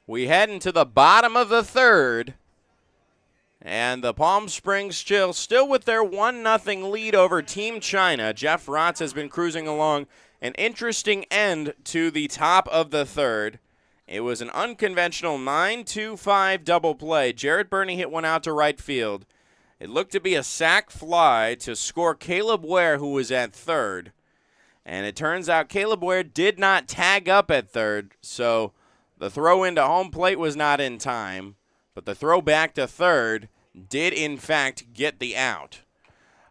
We head into the bottom of the third, and the Palm Springs Chill still with their 1-0 lead over Team China. Jeff Rotz has been cruising along an interesting end to the top of the third. It was an unconventional 9-2-5 double play. Jarrett Burney hit one out to right field. It looked to be a sac fly to score Caleb Ware, who was at third. And it turns out Caleb Ware did not tag up at third, so the throw into home plate was not in time, but the throw back to third did, in fact, get the out.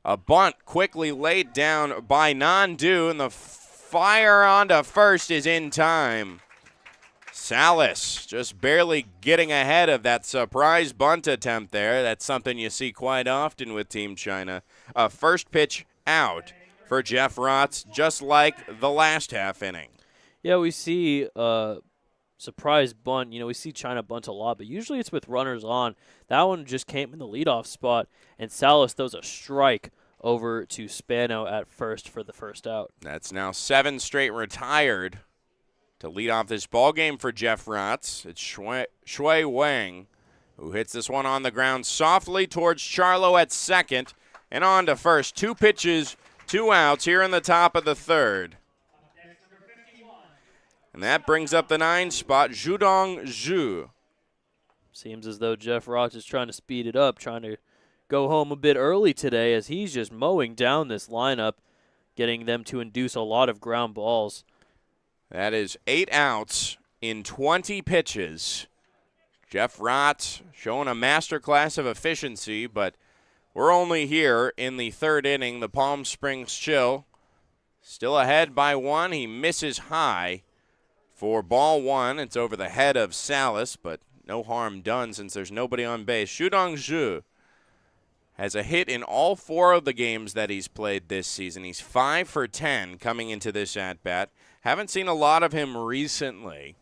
A bunt quickly laid down by Nandu, and the fire onto first is in time. Salas just barely getting ahead of that surprise bunt attempt there. That's something you see quite often with Team China. A first pitch out for Jeff Rotz, just like the last half inning. Yeah, we see surprise bunt. You know, we see China bunt a lot, but usually it's with runners on. That one just came in the leadoff spot, and Salas throws a strike over to Spano at first for the first out. That's now 7 straight retired to lead off this ball game for Jeff Rotz. It's Shui Wang who hits this one on the ground softly towards Charlo at second. and on to first. 2 pitches, 2 outs here in the top of the third. And that brings up the 9 spot, Zhudong Zhu. Seems as though Jeff Rotz is trying to speed it up, trying to go home a bit early today as he's just mowing down this lineup, getting them to induce a lot of ground balls. That is 8 outs in 20 pitches. Jeff Rotz showing a masterclass of efficiency, but we're only here in the third inning. The Palm Springs Chill still ahead by 1. He misses high for ball 1. It's over the head of Salas, but no harm done since there's nobody on base. Zhudong Zhu has a hit in all 4 of the games that he's played this season. He's 5 for 10 coming into this at-bat. Haven't seen a lot of him recently,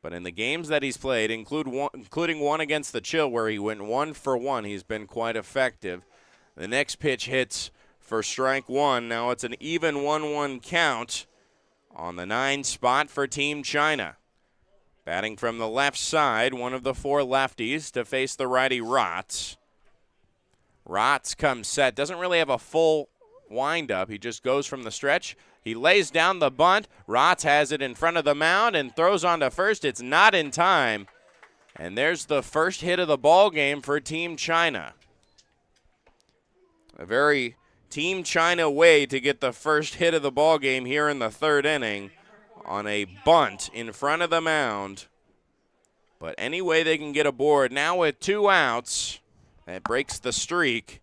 but in the games that he's played, including one against the Chill where he went 1 for 1, he's been quite effective. The next pitch hits for strike 1. Now it's an even 1-1 count on the 9 spot for Team China. Batting from the left side, one of the 4 lefties to face the righty Rotz. Rotz comes set, doesn't really have a full windup. He just goes from the stretch. He lays down the bunt. Rotz has it in front of the mound and throws on to first. It's not in time. And there's the first hit of the ball game for Team China. A very Team China way to get the first hit of the ball game here in the third inning on a bunt in front of the mound. But any way they can get aboard now with 2 outs. That breaks the streak.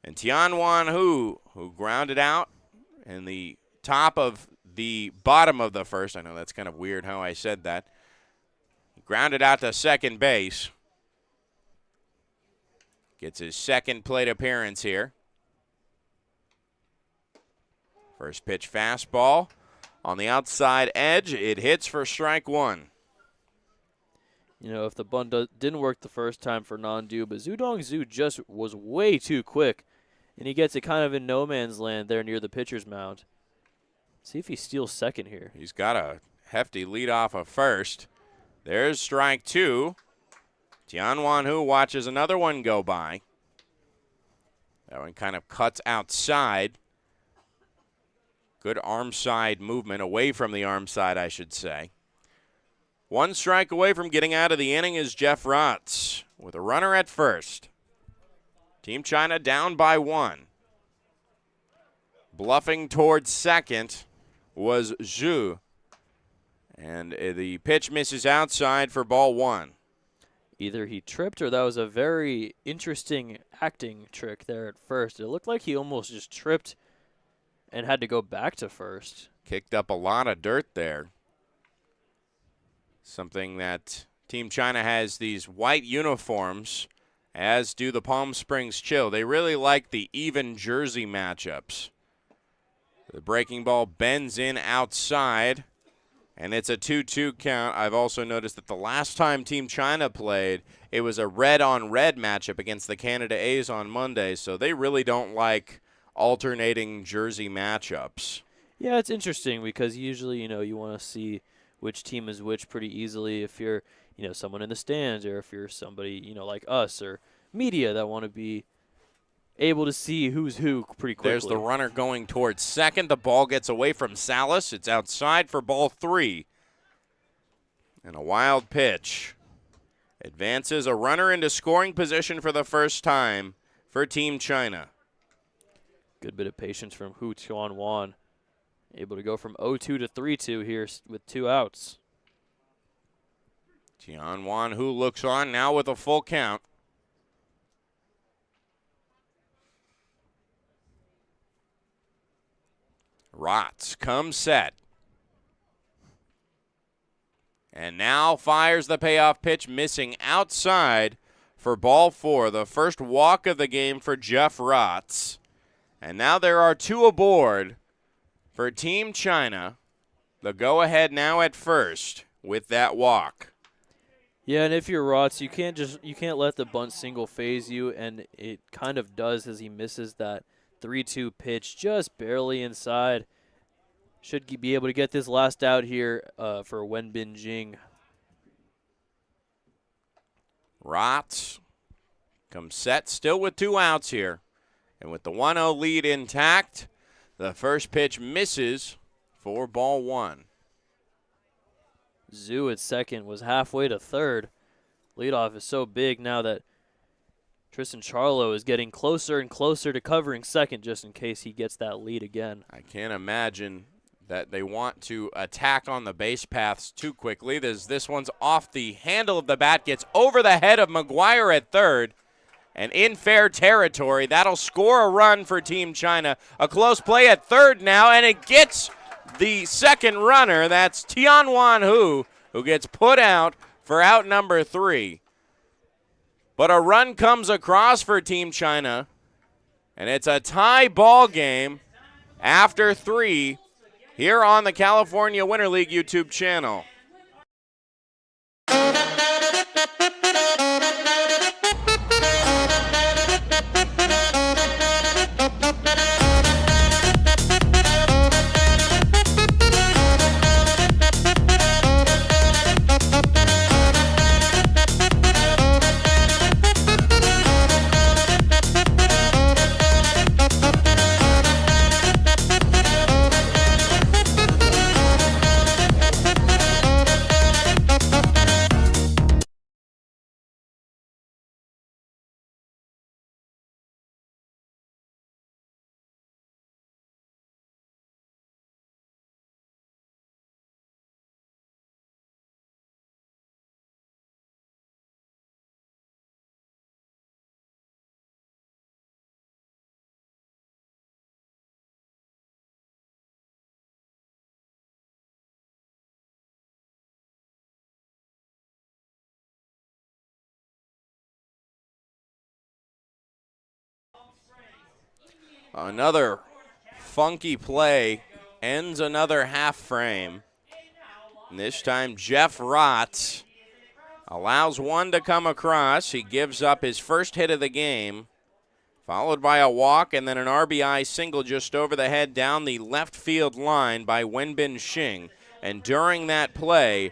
And Tianwan Hu, who grounded out in the top of the bottom of the first. I know that's kind of weird how I said that. He grounded out to second base. Gets his second plate appearance here. First pitch fastball on the outside edge. It hits for strike 1. You know, if the bunt didn't work the first time for Nandu, but Zhudong Zhu just was way too quick, and he gets it kind of in no man's land there near the pitcher's mound. See if he steals second here. He's got a hefty lead off of first. There's strike 2. Tianwan Hu watches another one go by. That one kind of cuts outside. Good arm side movement, away from the arm side, I should say. 1 strike away from getting out of the inning is Jeff Rotz with a runner at first. Team China down by 1. Bluffing towards second was Zhu. And the pitch misses outside for ball 1. Either he tripped or that was a very interesting acting trick there at first. It looked like he almost just tripped and had to go back to first. Kicked up a lot of dirt there. Something that Team China has these white uniforms, as do the Palm Springs Chill. They really like the even jersey matchups. The breaking ball bends in outside, and it's a 2-2 count. I've also noticed that the last time Team China played, it was a red-on-red matchup against the Canada A's on Monday, so they really don't like alternating jersey matchups. Yeah, it's interesting because usually, you want to see which team is which pretty easily if you're, someone in the stands or if you're somebody, like us or media that want to be able to see who's who pretty quickly. There's the runner going towards second. The ball gets away from Salas. It's outside for ball 3. And a wild pitch. Advances a runner into scoring position for the first time for Team China. Good bit of patience from Hu Tianwan. Able to go from 0-2 to 3-2 here with 2 outs. Tianwan Hu looks on now with a full count. Rotz comes set. And now fires the payoff pitch, missing outside for ball 4. The first walk of the game for Jeff Rotz. And now there are 2 aboard for Team China. The go-ahead now at first with that walk. Yeah, and if you're Rotz, you can't let the bunt single phase you, and it kind of does as he misses that 3-2 pitch just barely inside. Should be able to get this last out here for Wenbin Jing. Rotz comes set, still with 2 outs here. And with the 1-0 lead intact, the first pitch misses for ball one. Zhu at second was halfway to third. Leadoff is so big now that Tristan Charlo is getting closer and closer to covering second just in case he gets that lead again. I can't imagine that they want to attack on the base paths too quickly. This one's off the handle of the bat, gets over the head of McGuire at third, and in fair territory. That'll score a run for Team China. A close play at third now, and it gets the second runner. That's Tianwan Hu, who gets put out for out number 3. But a run comes across for Team China, and it's a tie ball game after 3 here on the California Winter League YouTube channel. Another funky play ends another half frame. And this time Jeff Rotz allows one to come across. He gives up his first hit of the game, followed by a walk and then an RBI single just over the head down the left field line by Wenbin Xing. And during that play,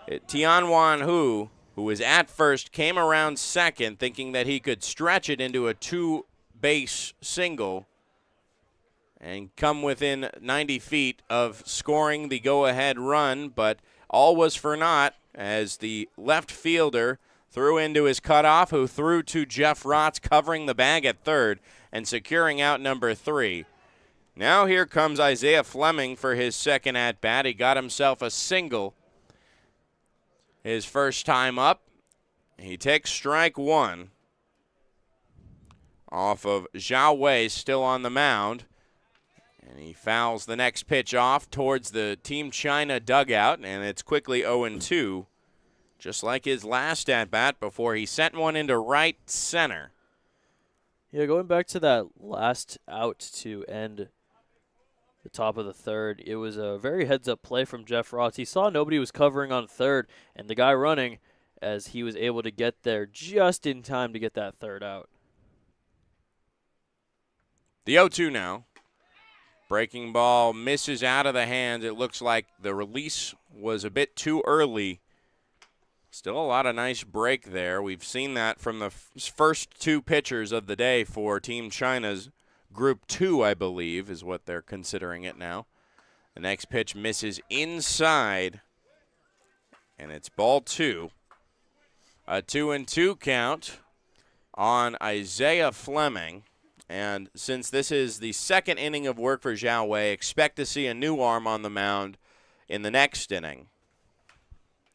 Tianwan Hu, who was at first, came around second thinking that he could stretch it into a two-base single and come within 90 feet of scoring the go-ahead run, but all was for naught as the left fielder threw into his cutoff, who threw to Jeff Rotz, covering the bag at third and securing out number 3. Now here comes Isaiah Fleming for his second at-bat. He got himself a single his first time up. He takes strike one off of Zhao Wei, still on the mound. And he fouls the next pitch off towards the Team China dugout, and it's quickly 0-2, just like his last at-bat before he sent one into right center. Yeah, going back to that last out to end the top of the third, it was a very heads-up play from Jeff Rotz. He saw nobody was covering on third, and the guy running, as he was able to get there just in time to get that third out. The 0-2 now. Breaking ball misses out of the hands. It looks like the release was a bit too early. Still a lot of nice break there. We've seen that from the first 2 pitchers of the day for Team China's Group 2, I believe, is what they're considering it now. The next pitch misses inside, and it's ball 2. A 2-2 count on Isaiah Fleming. And since this is the second inning of work for Zhao Wei, expect to see a new arm on the mound in the next inning.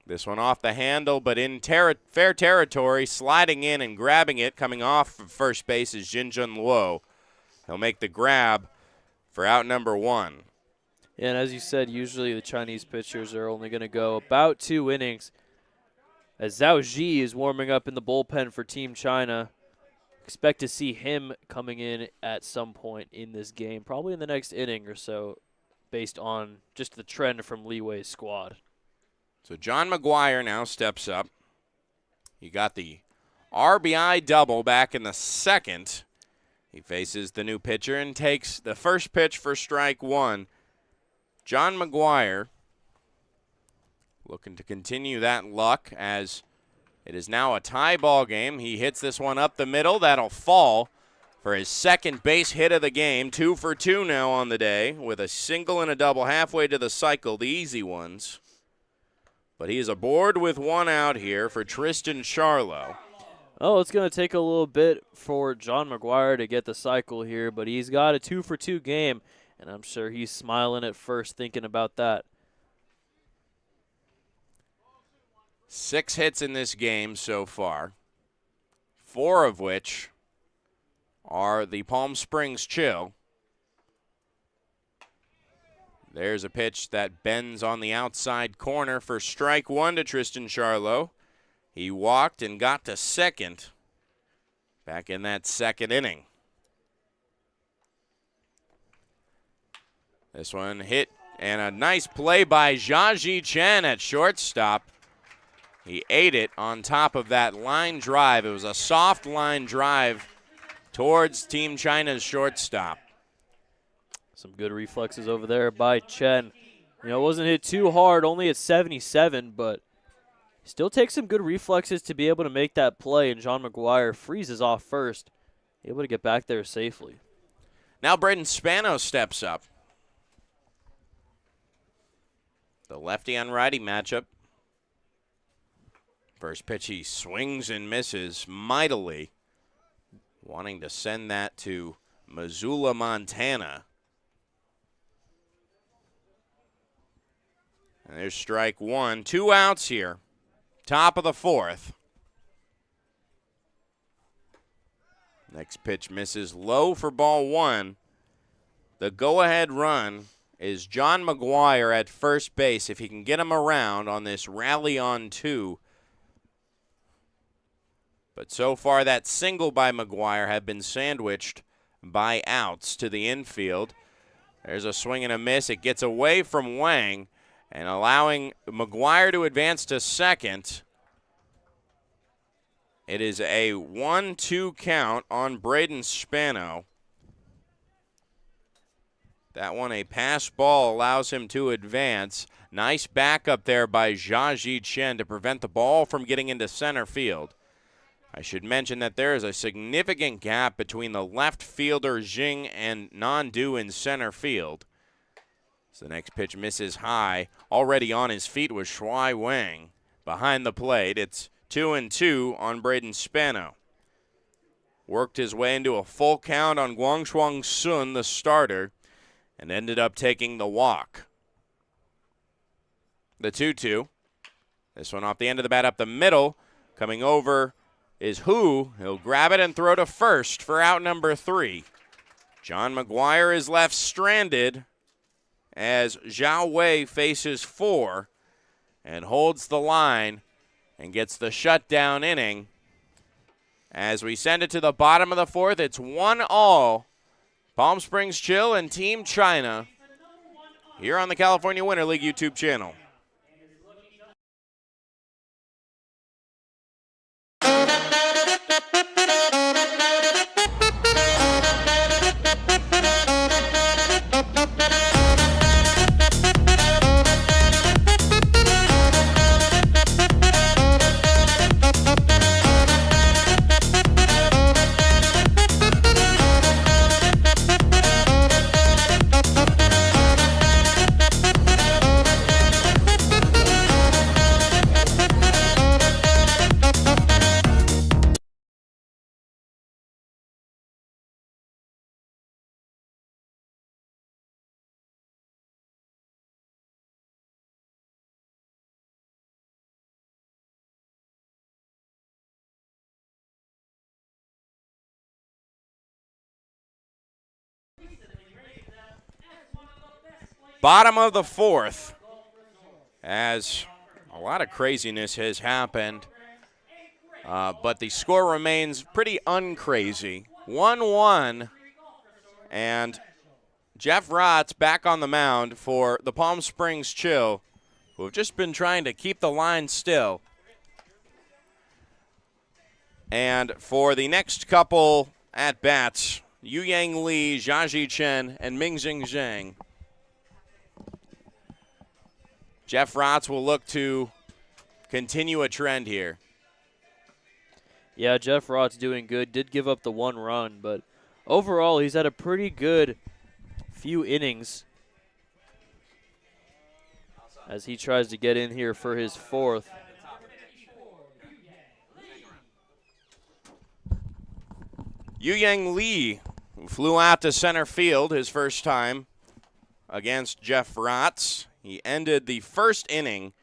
This one off the handle, but in fair territory, sliding in and grabbing it, coming off of first base is Jinjun Luo. He'll make the grab for out number 1. And as you said, usually the Chinese pitchers are only going to go about 2 innings. As Zhao Ji is warming up in the bullpen for Team China, expect to see him coming in at some point in this game, probably in the next inning or so, based on just the trend from Li Wei's squad. So John McGuire now steps up. He got the RBI double back in the second. He faces the new pitcher and takes the first pitch for strike 1. John McGuire looking to continue that luck as it is now a tie ball game. He hits this one up the middle. That'll fall for his second base hit of the game. 2 for 2 now on the day with a single and a double halfway to the cycle, the easy ones. But he is aboard with 1 out here for Tristan Charlo. Oh, it's going to take a little bit for John McGuire to get the cycle here, but he's got a 2 for 2 game, and I'm sure he's smiling at first thinking about that. 6 hits in this game so far, 4 of which are the Palm Springs Chill. There's a pitch that bends on the outside corner for strike 1 to Tristan Charlo. He walked and got to second back in that second inning. This one hit, and a nice play by Jiaji Chen at shortstop. He ate it on top of that line drive. It was a soft line drive towards Team China's shortstop. Some good reflexes over there by Chen. You know, it wasn't hit too hard, only at 77, but still takes some good reflexes to be able to make that play, and John McGuire freezes off first, able to get back there safely. Now Braden Spano steps up. The lefty on righty matchup. First pitch, he swings and misses mightily, wanting to send that to Missoula, Montana. And there's strike 1. 2 outs here. Top of the 4th. Next pitch misses low for ball 1. The go-ahead run is John McGuire at first base. If he can get him around on this rally on 2. But so far that single by McGuire had been sandwiched by outs to the infield. There's a swing and a miss. It gets away from Wang and allowing McGuire to advance to second. It is a 1-2 count on Braden Spano. That one, a pass ball, allows him to advance. Nice backup there by Jiaji Chen to prevent the ball from getting into center field. I should mention that there is a significant gap between the left fielder Jing and Nandu in center field. So the next pitch misses high. Already on his feet was Shuai Wang. Behind the plate, it's 2-2 on Braden Spano. Worked his way into a full count on Guangchuang Sun, the starter, and ended up taking the walk. The 2-2. This one off the end of the bat up the middle. Coming over is Hu. He'll grab it and throw to first for out number 3. John McGuire is left stranded as Zhao Wei faces 4 and holds the line and gets the shutdown inning. As we send it to the bottom of the 4th, it's 1-all. Palm Springs Chill and Team China here on the California Winter League YouTube channel. Bottom of the 4th, as a lot of craziness has happened, but the score remains pretty uncrazy. 1-1, and Jeff Rotz back on the mound for the Palm Springs Chill, who have just been trying to keep the line still. And for the next couple at-bats, Yu Yang Li, Jiaji Chen, and Mingxing Zhang, Jeff Rotz will look to continue a trend here. Yeah, Jeff Rotz doing good. Did give up the 1 run, but overall, he's had a pretty good few innings as he tries to get in here for his 4th. Yu Yang Lee, who flew out to center field his first time against Jeff Rotz. He ended the first inning.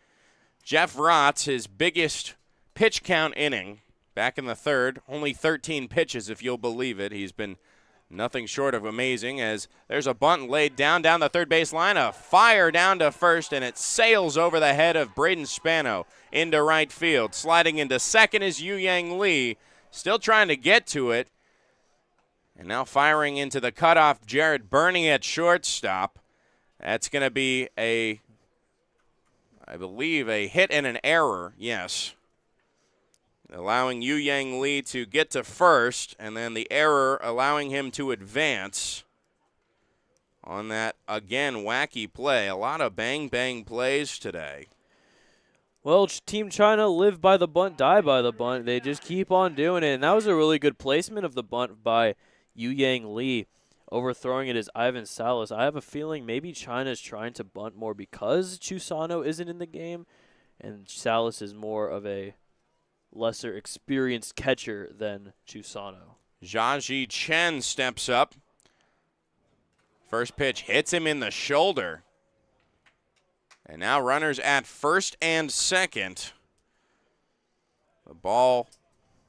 Jeff Rotz, his biggest pitch count inning back in the 3rd, only 13 pitches if you'll believe it. He's been nothing short of amazing as there's a bunt laid down the third base line, a fire down to first, and it sails over the head of Braden Spano into right field. Sliding into second is Yu Yang Lee, still trying to get to it. And now firing into the cutoff, Jared Burney at shortstop. That's going to be I believe, a hit and an error, yes. Allowing Yu Yang Lee to get to first, and then the error allowing him to advance on that, again, wacky play. A lot of bang-bang plays today. Well, Team China live by the bunt, die by the bunt. They just keep on doing it, and that was a really good placement of the bunt by Yu Yang Lee. Overthrowing it is Ivan Salas. I have a feeling maybe China's trying to bunt more because Chusano isn't in the game, and Salas is more of a lesser experienced catcher than Chusano. Jiaji Chen steps up. First pitch hits him in the shoulder. And now runners at first and second. The ball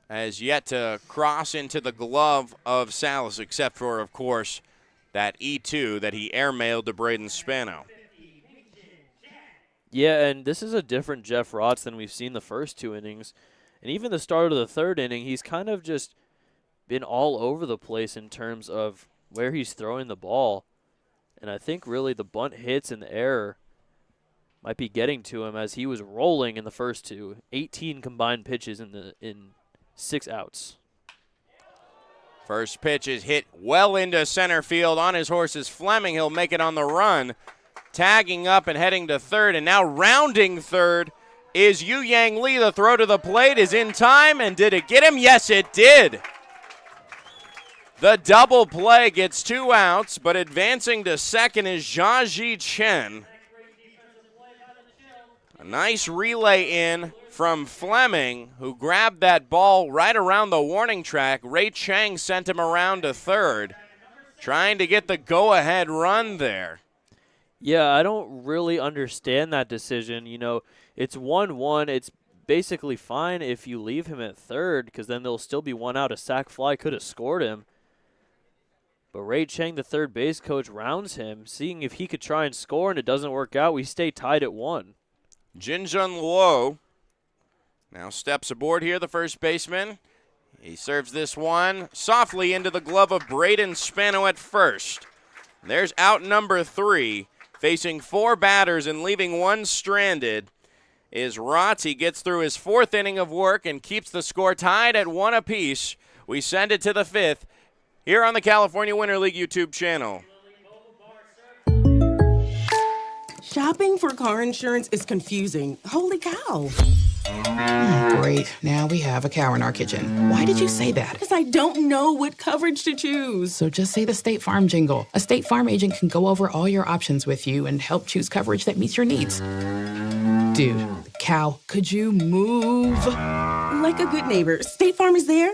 has yet to cross into the glove of Salas, except for, of course, that E2 that he airmailed to Braden Spano. Yeah, and this is a different Jeff Rotz than we've seen the first 2 innings. And even the start of the 3rd inning, he's kind of just been all over the place in terms of where he's throwing the ball. And I think really the bunt hits and the error might be getting to him as he was rolling in the first 2. 18 combined pitches in 6 outs. First pitch is hit well into center field on his horse is Fleming. He'll make it on the run. Tagging up and heading to third, and now rounding third is Yu Yang Lee. The throw to the plate is in time, and did it get him? Yes, it did. The double play gets 2 outs, but advancing to second is Jiaji Chen. A nice relay in from Fleming, who grabbed that ball right around the warning track. Ray Chang sent him around to third, trying to get the go-ahead run there. Yeah, I don't really understand that decision. You know, it's 1-1. It's basically fine if you leave him at third because then there'll still be 1 out. A sac fly could have scored him. But Ray Chang, the third base coach, rounds him, seeing if he could try and score, and it doesn't work out. We stay tied at 1. Jinjun Luo now steps aboard here, the first baseman. He serves this one softly into the glove of Braden Spano at first. There's out number 3. Facing 4 batters and leaving 1 stranded is Rotz. He gets through his 4th inning of work and keeps the score tied at 1 apiece. We send it to the 5th here on the California Winter League YouTube channel. Shopping for car insurance is confusing. Holy cow. Great. Now we have a cow in our kitchen. Why did you say that? Because I don't know what coverage to choose. So just say the State Farm jingle. A State Farm agent can go over all your options with you and help choose coverage that meets your needs. Dude, cow, could you move? Like a good neighbor, State Farm is there.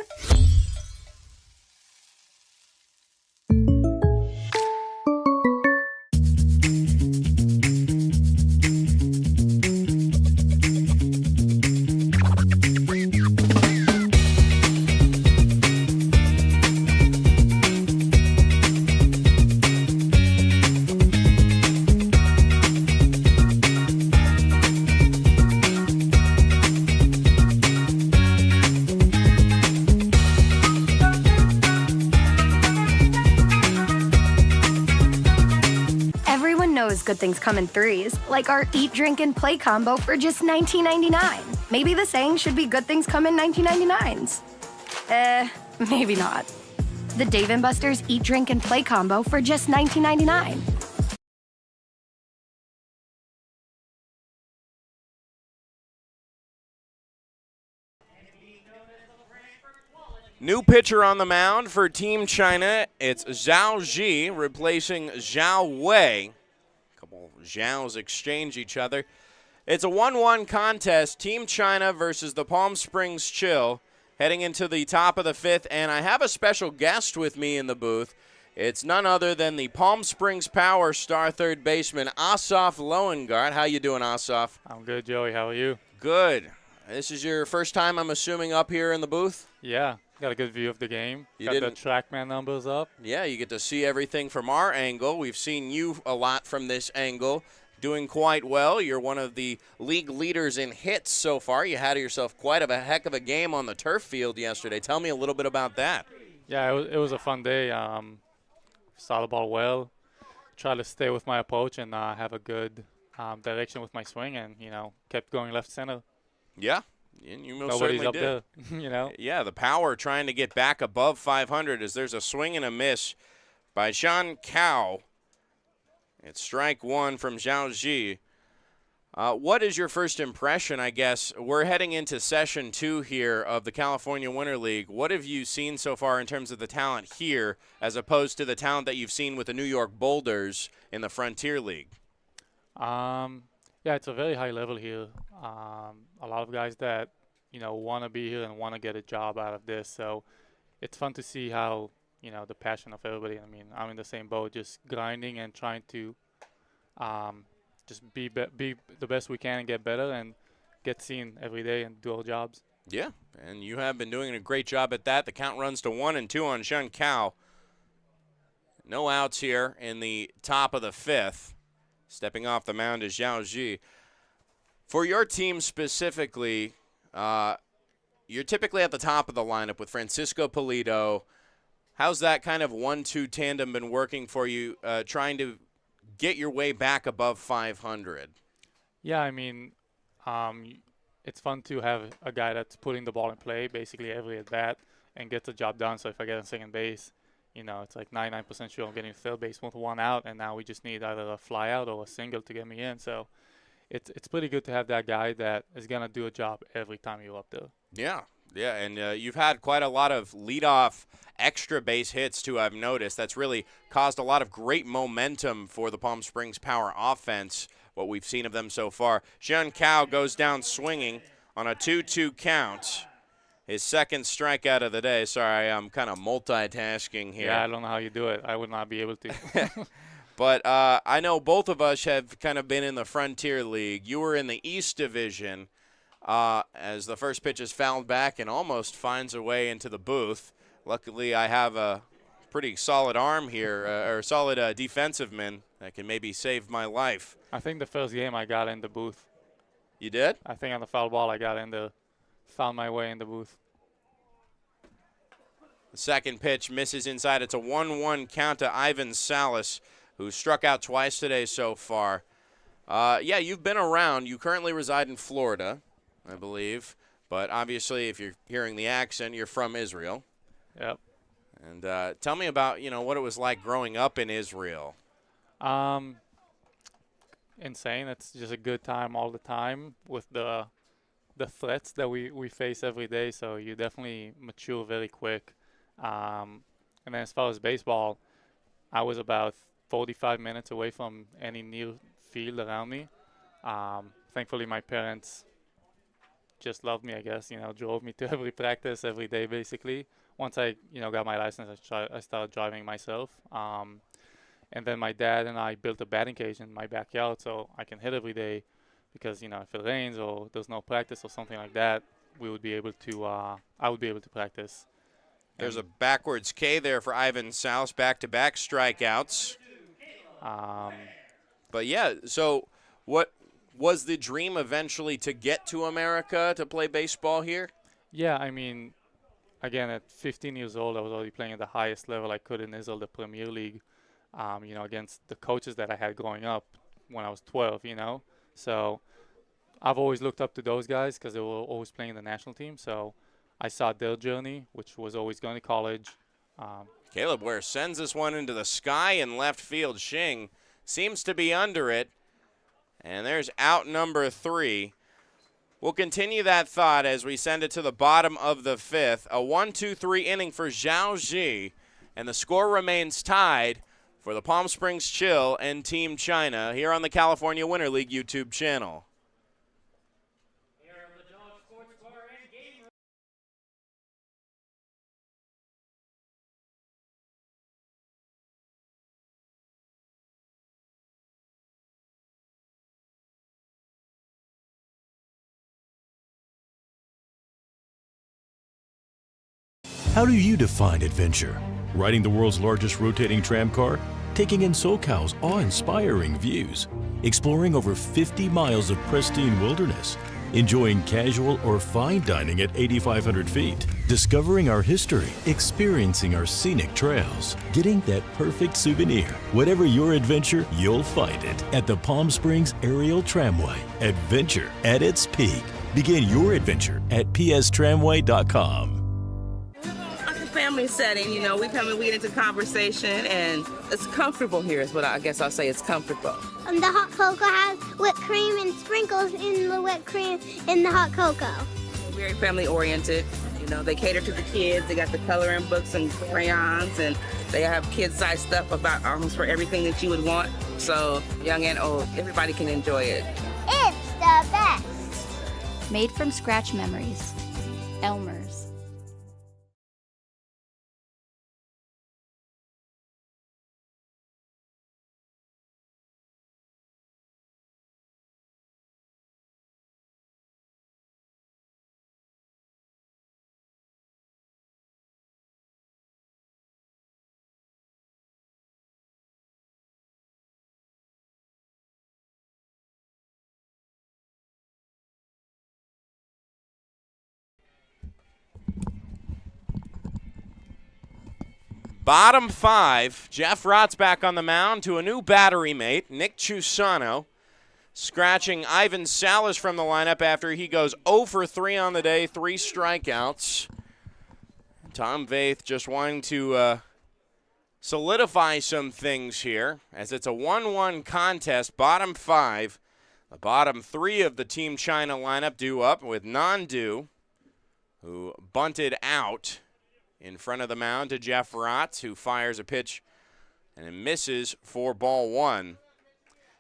Good things come in 3s, like our Eat, Drink, and Play combo for just $19.99. Maybe the saying should be good things come in 19.99s. Maybe not. The Dave & Buster's Eat, Drink, and Play combo for just $19.99. New pitcher on the mound for Team China. It's Zhao Ji replacing Zhao Wei. A couple Zhaos exchange each other. It's a 1-1 contest, Team China versus the Palm Springs Chill, heading into the top of the 5th, and I have a special guest with me in the booth. It's none other than the Palm Springs Power star third baseman, Asaf Loengart. How you doing, Asaf? I'm good, Joey. How are you? Good. This is your first time, I'm assuming, up here in the booth? Yeah, got a good view of the game. Got the TrackMan numbers up. Yeah, you get to see everything from our angle. We've seen you a lot from this angle. Doing quite well. You're one of the league leaders in hits so far. You had yourself quite a heck of a game on the turf field yesterday. Tell me a little bit about that. Yeah, it was a fun day. Saw the ball well. Try to stay with my approach and have a good direction with my swing, and kept going left center. Yeah, and you most Nobody's certainly up did. there, Yeah, the Power trying to get back above 500 as there's a swing and a miss by Sean Cow. It's strike one from Zhao Ji. What is your first impression, I guess? We're heading into session 2 here of the California Winter League. What have you seen so far in terms of the talent here as opposed to the talent that you've seen with the New York Boulders in the Frontier League? Yeah, it's a very high level here. A lot of guys that, want to be here and want to get a job out of this. So it's fun to see how the passion of everybody. I mean, I'm in the same boat, just grinding and trying to just be the best we can and get better and get seen every day and do our jobs. Yeah, and you have been doing a great job at that. The count runs to 1-2 on Sean Cow. No outs here in the top of the 5th. Stepping off the mound is Zhao Ji. For your team specifically, you're typically at the top of the lineup with Francisco Pulido. How's that kind of 1-2 tandem been working for you, trying to get your way back above 500? Yeah, I mean, it's fun to have a guy that's putting the ball in play basically every at bat and gets the job done. So if I get on second base, it's like 99% sure I'm getting third base with 1 out, and now we just need either a fly out or a single to get me in. So it's pretty good to have that guy that is gonna do a job every time you're up there. Yeah, and you've had quite a lot of leadoff extra base hits, too, I've noticed. That's really caused a lot of great momentum for the Palm Springs Power offense, what we've seen of them so far. Sean Cow goes down swinging on a 2-2 count. His second strikeout of the day. Sorry, I'm kind of multitasking here. Yeah, I don't know how you do it. I would not be able to. But I know both of us have kind of been in the Frontier League. You were in the East Division. As the first pitch is fouled back and almost finds a way into the booth. Luckily, I have a pretty solid arm here, or solid defensive man that can maybe save my life. I think the first game I got in the booth. You did? I think on the foul ball I got found my way in the booth. The second pitch misses inside. It's a 1-1 count to Ivan Salas, who struck out twice today so far. Yeah, you've been around. You currently reside in Florida, I believe. But obviously, if you're hearing the accent, you're from Israel. Yep. And tell me about, what it was like growing up in Israel. Insane. It's just a good time all the time with the threats that we face every day. So you definitely mature very quick. And then as far as baseball, I was about 45 minutes away from any near field around me. Thankfully, my parents just loved me, I guess, drove me to every practice every day, basically. Once I, got my license, I started driving myself. And then my dad and I built a batting cage in my backyard so I can hit every day because, if it rains or there's no practice or something like that, we would be able to, I would be able to practice. There's a backwards K there for Ivan Salas, back-to-back strikeouts. But, yeah, so what was the dream eventually to get to America to play baseball here? Yeah, I mean, again, at 15 years old, I was already playing at the highest level I could in Israel, the Premier League, against the coaches that I had growing up when I was 12, So I've always looked up to those guys because they were always playing in the national team. So I saw their journey, which was always going to college. Caleb Ware sends this one into the sky in left field. Shing seems to be under it. And there's out number 3. We'll continue that thought as we send it to the bottom of the fifth. A 1-2-3 inning for Zhao Ji, and the score remains tied for the Palm Springs Chill and Team China here on the California Winter League YouTube channel. How do you define adventure? Riding the world's largest rotating tram car? Taking in SoCal's awe-inspiring views? Exploring over 50 miles of pristine wilderness? Enjoying casual or fine dining at 8,500 feet? Discovering our history? Experiencing our scenic trails? Getting that perfect souvenir? Whatever your adventure, you'll find it at the Palm Springs Aerial Tramway. Adventure at its peak. Begin your adventure at pstramway.com. Family setting, we get into conversation, and it's comfortable here is what I guess I'll say. It's comfortable. The hot cocoa has whipped cream and sprinkles in the whipped cream in the hot cocoa. Very family oriented. They cater to the kids. They got the coloring books and crayons, and they have kid-sized stuff about almost for everything that you would want. So young and old, everybody can enjoy it. It's the best. Made from scratch memories. Elmer's. Bottom five, Jeff Rott's back on the mound to a new battery mate, Nick Chusano, scratching Ivan Salas from the lineup after he goes 0 for 3 on the day, 3 strikeouts. Tom Vaith just wanting to solidify some things here as it's a 1-1 contest, bottom five. The bottom three of the Team China lineup due up with Nandu, who bunted out in front of the mound to Jeff Rotz, who fires a pitch and it misses for ball 1.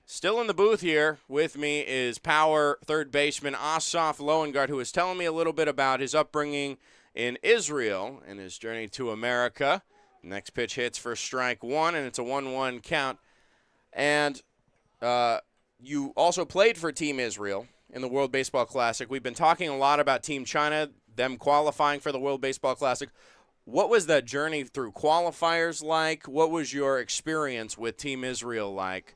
Still in the booth here with me is power third baseman Asaf Loengart, who is telling me a little bit about his upbringing in Israel and his journey to America. Next pitch hits for strike 1, and it's a 1-1 count. And you also played for Team Israel in the World Baseball Classic. We've been talking a lot about Team China, them qualifying for the World Baseball Classic. What was that journey through qualifiers like? What was your experience with Team Israel like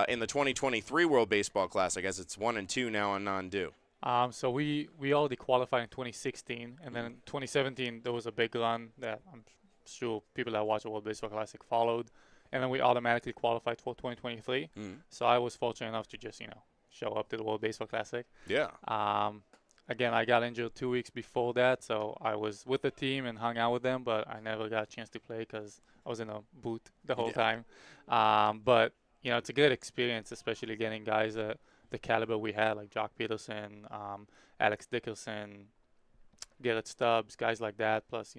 in the 2023 World Baseball Classic, as it's 1 and 2 now on Nandu? So we already qualified in 2016, and then in 2017 there was a big run that I'm sure people that watch the World Baseball Classic followed, and then we automatically qualified for 2023. So I was fortunate enough to just show up to the World Baseball Classic. Yeah. Again, I got injured 2 weeks before that, so I was with the team and hung out with them, but I never got a chance to play because I was in a booth the whole time. But it's a good experience, especially getting guys at the caliber we had, like Jock Peterson, Alex Dickerson, Garrett Stubbs, guys like that, plus,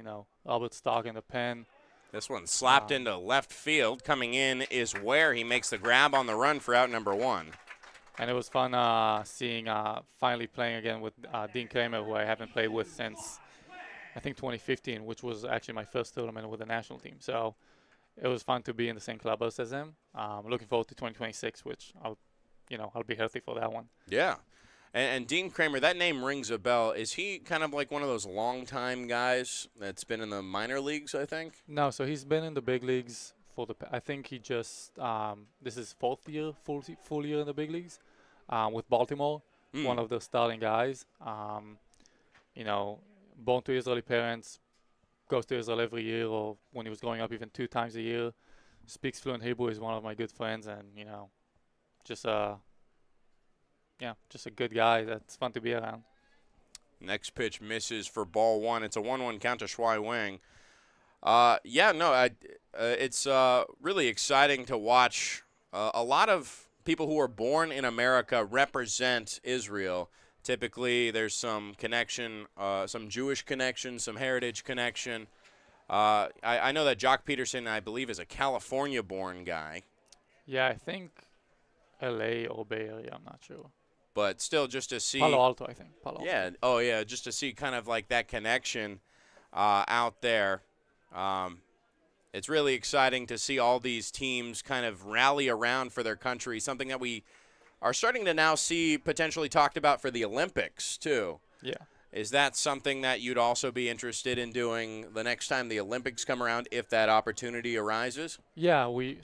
Albert Stock in the pen. This one slapped into left field. Coming in is Ware. He makes the grab on the run for out number 1. And it was fun seeing finally playing again with Dean Kramer, who I haven't played with since, I think, 2015, which was actually my first tournament with the national team. So it was fun to be in the same clubhouse as him. Looking forward to 2026, which I'll be healthy for that one. Yeah. And Dean Kramer, that name rings a bell. Is he kind of like one of those long-time guys that's been in the minor leagues, I think? No, so he's been in the big leagues I think he just this is fourth year, full year in the big leagues with Baltimore, one of the starting guys. Born to Israeli parents, goes to Israel every year, or when he was growing up, even 2 times a year. Speaks fluent Hebrew. Is one of my good friends, and just a good guy that's fun to be around. Next pitch misses for ball 1. It's a 1-1 count to Shuai Wang. It's really exciting to watch a lot of people who are born in America represent Israel Typically, there's some connection, some Jewish connection, some heritage connection. I know that Jock Peterson, I believe, is a California-born guy. Yeah, I think L.A. or Bay Area. I'm not sure. But still, just to see Palo Alto, I think. Palo Alto. Yeah. Oh, yeah. Just to see kind of like that connection out there. It's really exciting to see all these teams kind of rally around for their country. Something that we are starting to now see potentially talked about for the Olympics too. Yeah. Is that something that you'd also be interested in doing the next time the Olympics come around, if that opportunity arises? Yeah, we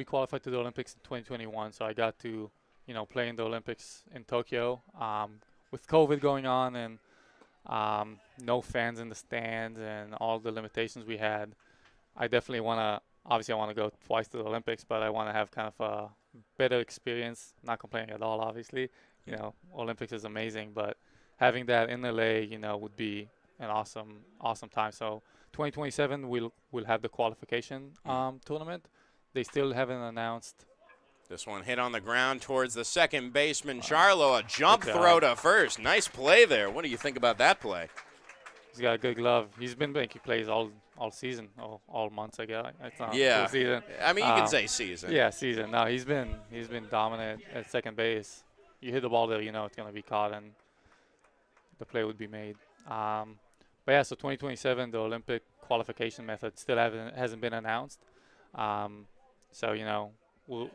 qualified to the Olympics in 2021, so I got to, play in the Olympics in Tokyo. With COVID going on and no fans in the stands and all the limitations we had, I definitely want to go twice to the Olympics, but I want to have kind of a better experience. Not complaining at all, obviously. Olympics is amazing, but having that in LA, would be an awesome time. So 2027, we'll have the qualification tournament. They still haven't announced. This one hit on the ground towards the second baseman, Charlo. A jump throw to first. Nice play there. What do you think about that play? He's got a good glove. He's been making plays all season, all months, I guess. It's not Yeah. full season. I mean, you can say season. Yeah, season. No, he's been dominant at second base. You hit the ball there, it's going to be caught and the play would be made. But yeah, so 2027, the Olympic qualification method still hasn't been announced. So,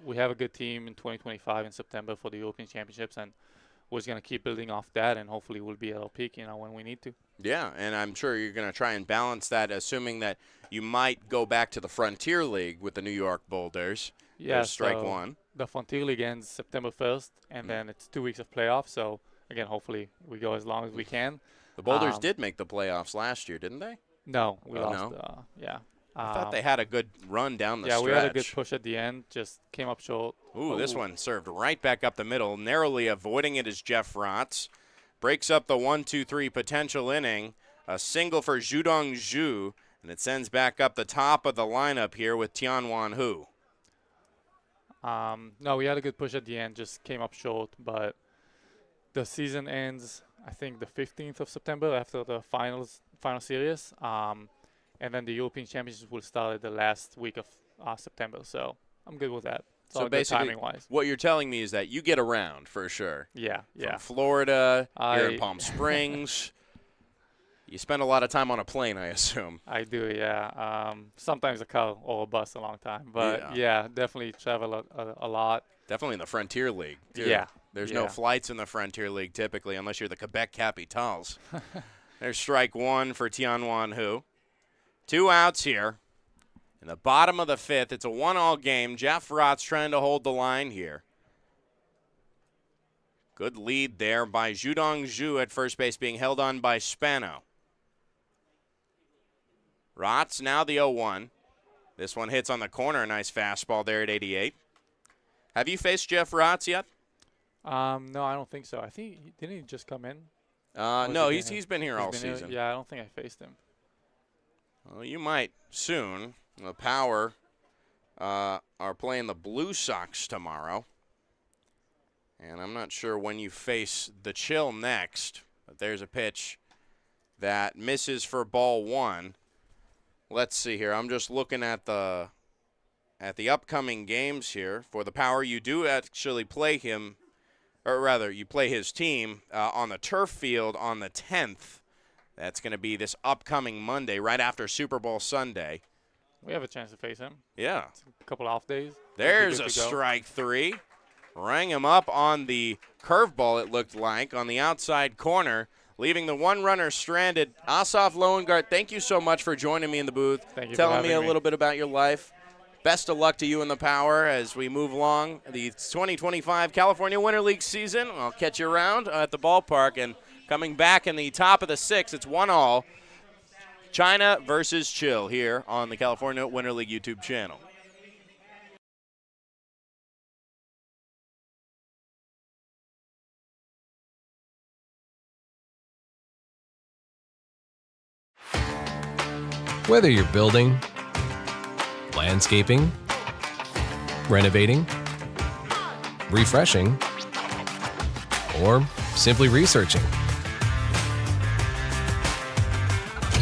we have a good team in 2025 in September for the European Championships, and we're just going to keep building off that, and hopefully we'll be at our peak, when we need to. Yeah, and I'm sure you're going to try and balance that, assuming that you might go back to the Frontier League with the New York Boulders. Yeah, There's strike so one. The Frontier League ends September 1st, and then it's 2 weeks of playoffs. So, again, hopefully we go as long as we can. The Boulders did make the playoffs last year, didn't they? No, we lost. No? Yeah. I thought they had a good run down the stretch. Yeah, we had a good push at the end, just came up short. Ooh, this one served right back up the middle. Narrowly avoiding it is Jeff Rotz. Breaks up the 1-2-3 potential inning. A single for Judong Zhu, and it sends back up the top of the lineup here with Tianwan Hu. No, we had a good push at the end, just came up short, but the season ends, I think, the 15th of September after the final series. And then the European Championships will start at the last week of September. So I'm good with that. It's all So good basically, timing-wise. what you're telling me is that you get around for sure. Yeah, yeah. From Florida, here in Palm Springs. You spend a lot of time on a plane, I assume. I do, yeah. Sometimes a car or a bus a long time. But, yeah, definitely travel a lot. Definitely in the Frontier League, too. Yeah. There's no flights in the Frontier League typically unless you're the Quebec Capitals. There's strike one for Tianwan Hu. 2 outs here. In the bottom of the 5th, it's a 1-all game. Jeff Rotz trying to hold the line here. Good lead there by Judong Zhu at first base, being held on by Spano. Rotz now the 0-1. This one hits on the corner. A nice fastball there at 88. Have you faced Jeff Rotz yet? No, I don't think so. I think didn't he just come in? No, he's been here all season. Yeah, I don't think I faced him. Well, you might soon. The Power are playing the Blue Sox tomorrow. And I'm not sure when you face the Chill next. But there's a pitch that misses for ball 1. Let's see here. I'm just looking at the upcoming games here. For the Power, you do actually play him, or rather, you play his team on the turf field on the 10th. That's going to be this upcoming Monday, right after Super Bowl Sunday. We have a chance to face him. Yeah. It's a couple off days. There's a strike 3. Rang him up on the curveball, it looked like, on the outside corner, leaving the one runner stranded. Asaf Loengart, thank you so much for joining me in the booth. Thank you telling for me having a little bit about your life. Best of luck to you in the Power as we move along the 2025 California Winter League season. I'll catch you around at the ballpark. And coming back in the top of the 6th, it's 1-all. China versus Chill here on the California Winter League YouTube channel. Whether you're building, landscaping, renovating, refreshing, or simply researching.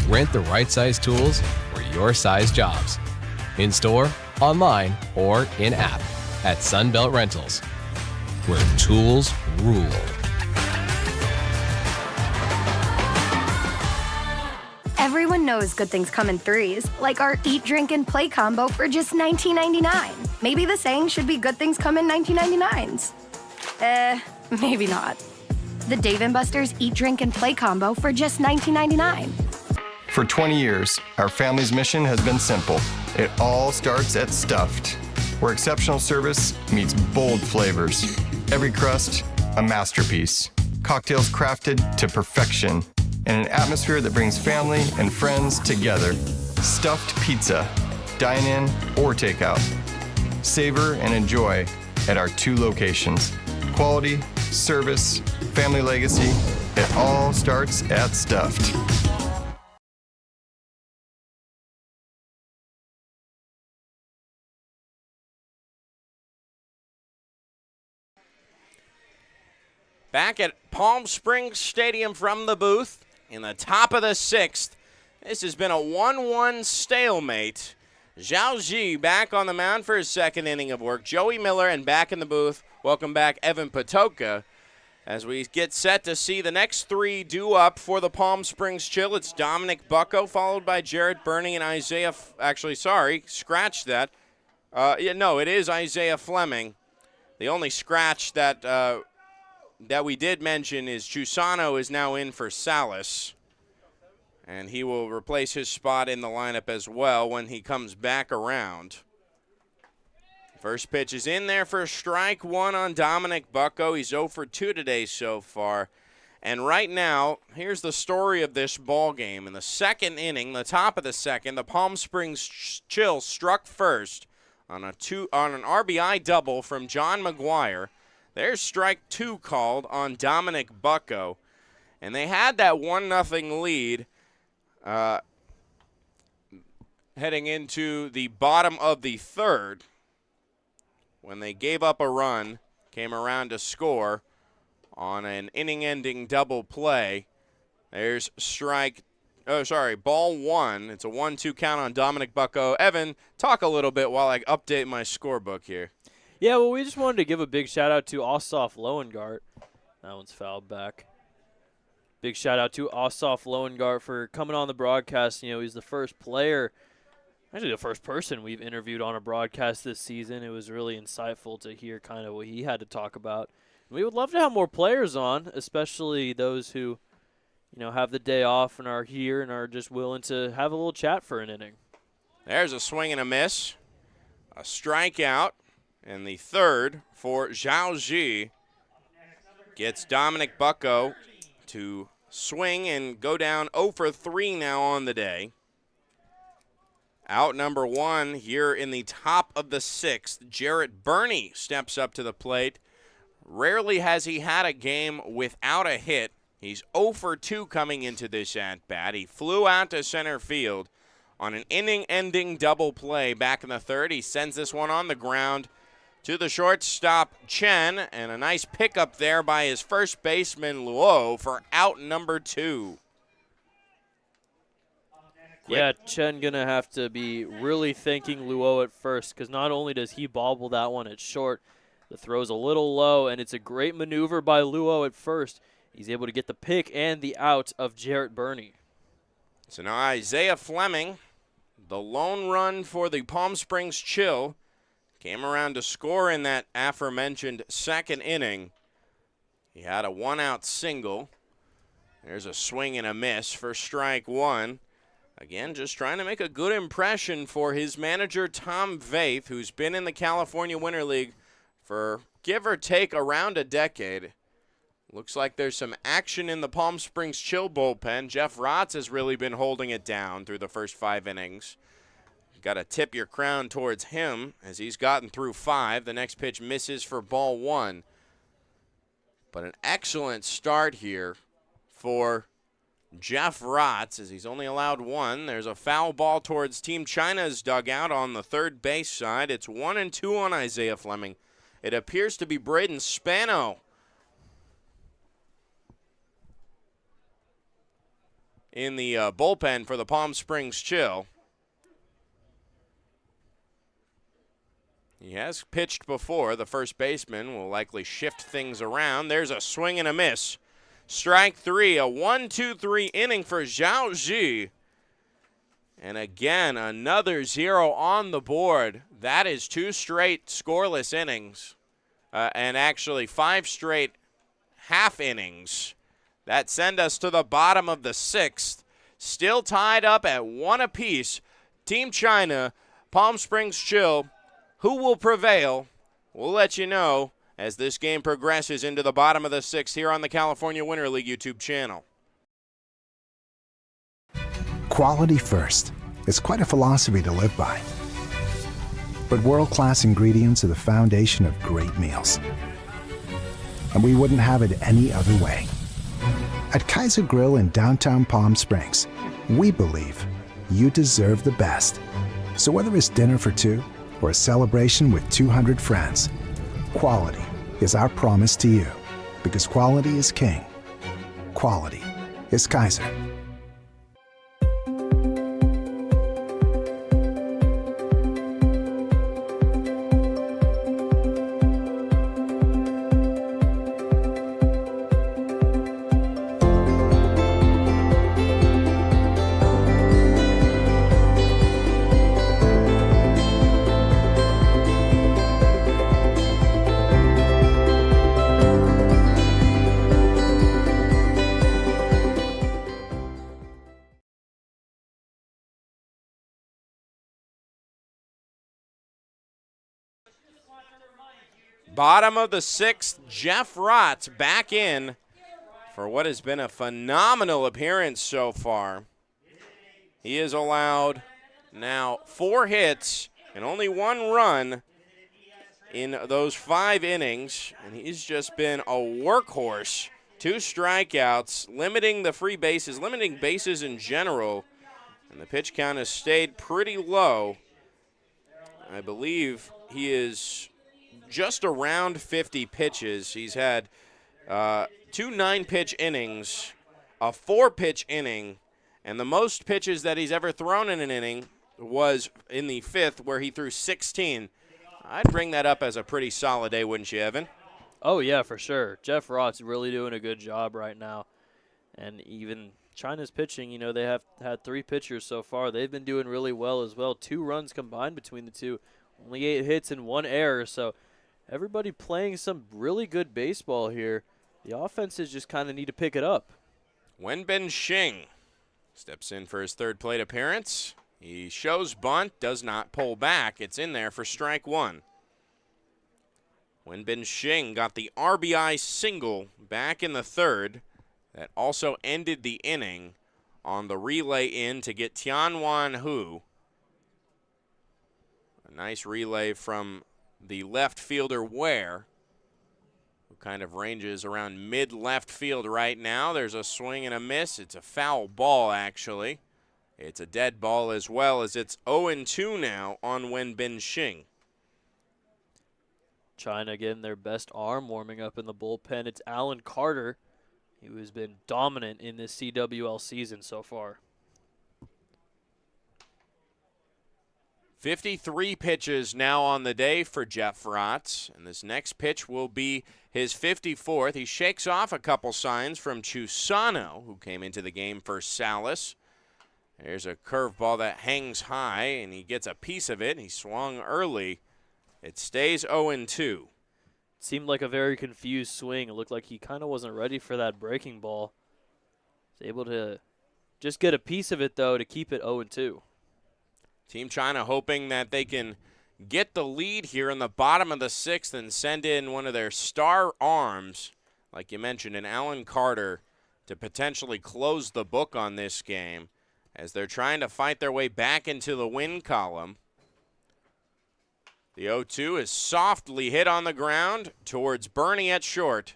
Rent the right size tools for your size jobs. In store, online, or in app at Sunbelt Rentals, where tools rule. Everyone knows good things come in threes, like our Eat, Drink, and Play combo for just $19.99. Maybe the saying should be good things come in 1999s. Maybe not. The Dave & Buster's Eat, Drink, and Play combo for just $19.99. For 20 years, our family's mission has been simple. It all starts at Stuffed, where exceptional service meets bold flavors. Every crust, a masterpiece. Cocktails crafted to perfection in an atmosphere that brings family and friends together. Stuffed pizza, dine in or takeout. Savor and enjoy at our 2 locations. Quality, service, family legacy, it all starts at Stuffed. Back at Palm Springs Stadium from the booth in the top of the 6th. This has been a 1-1 stalemate. Zhao Ji back on the mound for his second inning of work. Joey Miller, and back in the booth, welcome back Evan Patoka. As we get set to see the next 3 due up for the Palm Springs Chill, it's Dominic Bucko, followed by Jarrett Burney and Isaiah, scratch that. It is Isaiah Fleming. The only scratch that we did mention is Chusano is now in for Salas, and he will replace his spot in the lineup as well when he comes back around. First pitch is in there for strike 1 on Dominic Bucko. He's 0 for 2 today so far. And right now, here's the story of this ball game. In the second inning, the top of the second, the Palm Springs Chill struck first on an RBI double from John McGuire. There's strike 2 called on Dominic Bucko. And they had that 1-0 lead heading into the bottom of the third when they gave up a run, came around to score on an inning-ending double play. There's ball 1. It's a 1-2 count on Dominic Bucko. Evan, talk a little bit while I update my scorebook here. Yeah, well, we just wanted to give a big shout-out to Ossoff Loengart. That one's fouled back. Big shout-out to Ossoff Loengart for coming on the broadcast. You know, he's the first player, actually the first person we've interviewed on a broadcast this season. It was really insightful to hear kind of what he had to talk about. We would love to have more players on, especially those who, have the day off and are here and are just willing to have a little chat for an inning. There's a swing and a miss. A strikeout. And the third for Zhao Ji gets Dominic Bucko to swing and go down 0 for 3 now on the day. Out number 1 here in the top of the 6th. Jarrett Burney steps up to the plate. Rarely has he had a game without a hit. He's 0 for 2 coming into this at-bat. He flew out to center field on an inning-ending double play back in the third. He sends this one on the ground to the shortstop, Chen, and a nice pickup there by his first baseman, Luo, for out number 2. Yeah, Chen going to have to be really thanking Luo at first, because not only does he bobble that one at short, the throw's a little low, and it's a great maneuver by Luo at first. He's able to get the pick and the out of Jarrett Burney. So now Isaiah Fleming, the lone run for the Palm Springs Chill, came around to score in that aforementioned second inning. He had a 1-out single. There's a swing and a miss for strike 1. Again, just trying to make a good impression for his manager, Tom Vaith, who's been in the California Winter League for give or take around a decade. Looks like there's some action in the Palm Springs Chill bullpen. Jeff Rotz has really been holding it down through the first 5 innings. Got to tip your crown towards him as he's gotten through 5. The next pitch misses for ball 1. But an excellent start here for Jeff Rotz as he's only allowed 1. There's a foul ball towards Team China's dugout on the third base side. It's 1-2 on Isaiah Fleming. It appears to be Braden Spano in the bullpen for the Palm Springs Chill. He has pitched before. The first baseman will likely shift things around. There's a swing and a miss. Strike three, a 1-2-3 inning for Zhao Ji. And again, another 0 on the board. That is 2 straight scoreless innings, and actually 5 straight half innings. That send us to the bottom of the 6th. Still tied up at 1 apiece. Team China, Palm Springs Chill. Who will prevail? We'll let you know as this game progresses into the bottom of the 6th here on the California Winter League YouTube channel. Quality first. It's quite a philosophy to live by. But world-class ingredients are the foundation of great meals. And we wouldn't have it any other way. At Kaiser Grill in downtown Palm Springs, we believe you deserve the best. So whether it's dinner for 2 or a celebration with 200 friends, quality is our promise to you. Because quality is king. Quality is Kaiser. Bottom of the 6th, Jeff Rotz back in for what has been a phenomenal appearance so far. He has allowed now 4 hits and only 1 run in those 5 innings, and he's just been a workhorse. 2 strikeouts, limiting the free bases, limiting bases in general, and the pitch count has stayed pretty low. I believe he is just around 50 pitches. He's had 2 9-pitch innings, a 4-pitch inning, and the most pitches that he's ever thrown in an inning was in the 5th, where he threw 16. I'd bring that up as a pretty solid day, wouldn't you, Evan? Oh, yeah, for sure. Jeff Rott's really doing a good job right now. And even China's pitching, you know, they have had 3 pitchers so far. They've been doing really well as well. 2 runs combined between the 2. Only 8 hits and 1 error, so everybody playing some really good baseball here. The offenses just kind of need to pick it up. Wenbin Xing steps in for his 3rd plate appearance. He shows bunt, does not pull back. It's in there for strike 1. Wenbin Xing got the RBI single back in the 3rd. That also ended the inning on the relay in to get Tianwan Hu. A nice relay from the left fielder Ware, who kind of ranges around mid-left field right now. There's a swing and a miss. It's a foul ball, actually. It's a dead ball as well, as it's 0-2 now on Wenbin Xing. China getting their best arm warming up in the bullpen. It's Alan Carter, who has been dominant in this CWL season so far. 53 pitches now on the day for Jeff Rotz, and this next pitch will be his 54th. He shakes off a couple signs from Chusano, who came into the game for Salas. There's a curveball that hangs high, and he gets a piece of it. He swung early. It stays 0-2. Seemed like a very confused swing. It looked like he kind of wasn't ready for that breaking ball. He's able to just get a piece of it, though, to keep it 0-2. Team China hoping that they can get the lead here in the bottom of the 6th and send in one of their star arms, like you mentioned, an Alan Carter, to potentially close the book on this game as they're trying to fight their way back into the win column. The 0-2 is softly hit on the ground towards Bernie at short,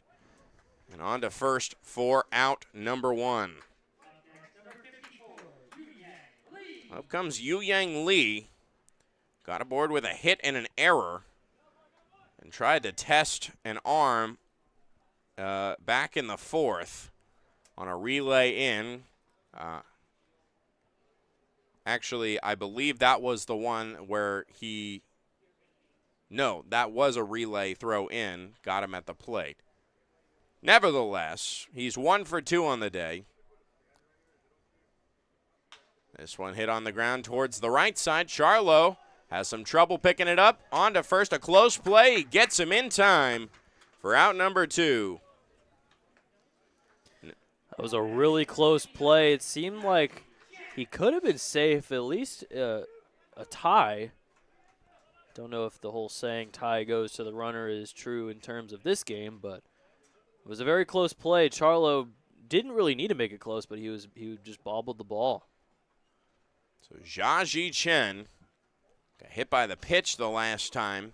and on to first for out number 1. Up comes Yu Yang Lee. Got aboard with a hit and an error and tried to test an arm back in the 4th on a relay in. Actually, I believe that was the one where no, that was a relay throw in, got him at the plate. Nevertheless, he's 1 for 2 on the day. This one hit on the ground towards the right side. Charlo has some trouble picking it up. On to first, a close play. He gets him in time for out number 2. That was a really close play. It seemed like he could have been safe, at least a tie. Don't know if the whole saying tie goes to the runner is true in terms of this game, but it was a very close play. Charlo didn't really need to make it close, but he just bobbled the ball. So Jiaxi Chen got hit by the pitch the last time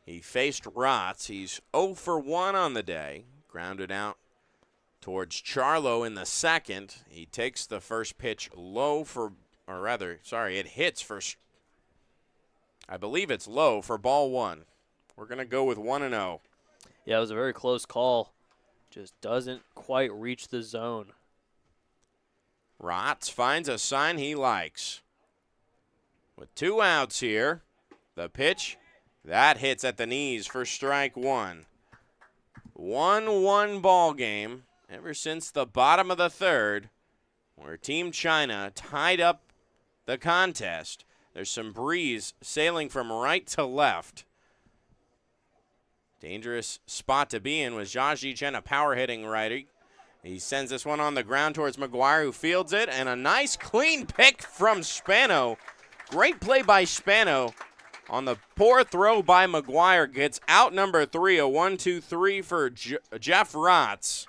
he faced Rotz. He's 0 for 1 on the day. Grounded out towards Charlo in the second. He takes the first pitch low for, or rather, sorry, it hits for, I believe it's low for ball 1. We're going to go with 1-0. Yeah, it was a very close call. Just doesn't quite reach the zone. Rotz finds a sign he likes. With 2 outs here, the pitch, that hits at the knees for strike 1. 1-1 ball game ever since the bottom of the third, where Team China tied up the contest. There's some breeze sailing from right to left. Dangerous spot to be in with Jiaxi Chen, a power-hitting righty. He sends this one on the ground towards McGuire, who fields it, and a nice clean pick from Spano. Great play by Spano on the poor throw by McGuire. Gets out number 3, a 1-2-3 for Jeff Rotz.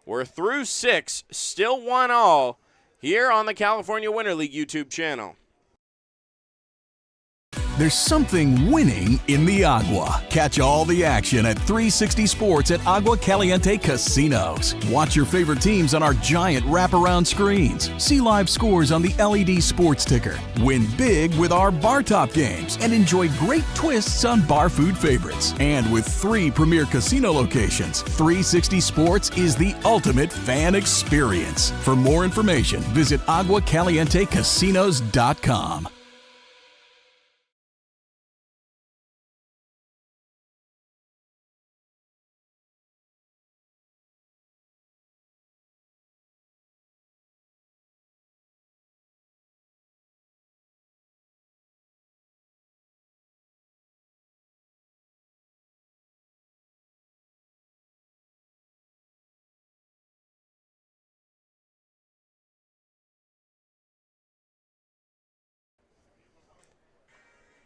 We're through 6, still 1-all here on the California Winter League YouTube channel. There's something winning in the Agua. Catch all the action at 360 Sports at Agua Caliente Casinos. Watch your favorite teams on our giant wraparound screens. See live scores on the LED sports ticker. Win big with our bar top games and enjoy great twists on bar food favorites. And with 3 premier casino locations, 360 Sports is the ultimate fan experience. For more information, visit aguacalientecasinos.com.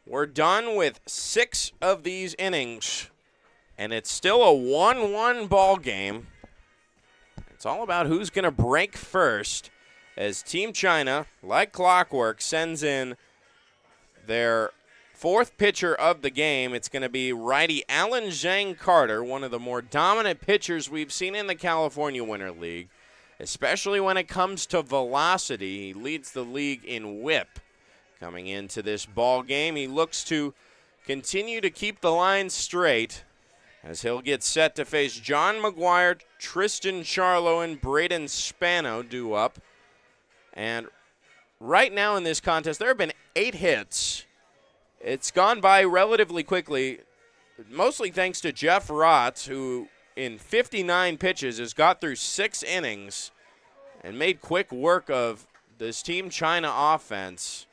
We're done with 6 of these innings, and it's still a 1-1 ball game. It's all about who's going to break first as Team China, like clockwork, sends in their 4th pitcher of the game. It's going to be righty Alan Zhang Carter, one of the more dominant pitchers we've seen in the California Winter League, especially when it comes to velocity. He leads the league in whip. Coming into this ball game, he looks to continue to keep the line straight as he'll get set to face John McGuire, Tristan Charlo, and Braden Spano due up. And right now in this contest, there have been 8 hits. It's gone by relatively quickly, mostly thanks to Jeff Rotz, who in 59 pitches has got through 6 innings and made quick work of this Team China offense.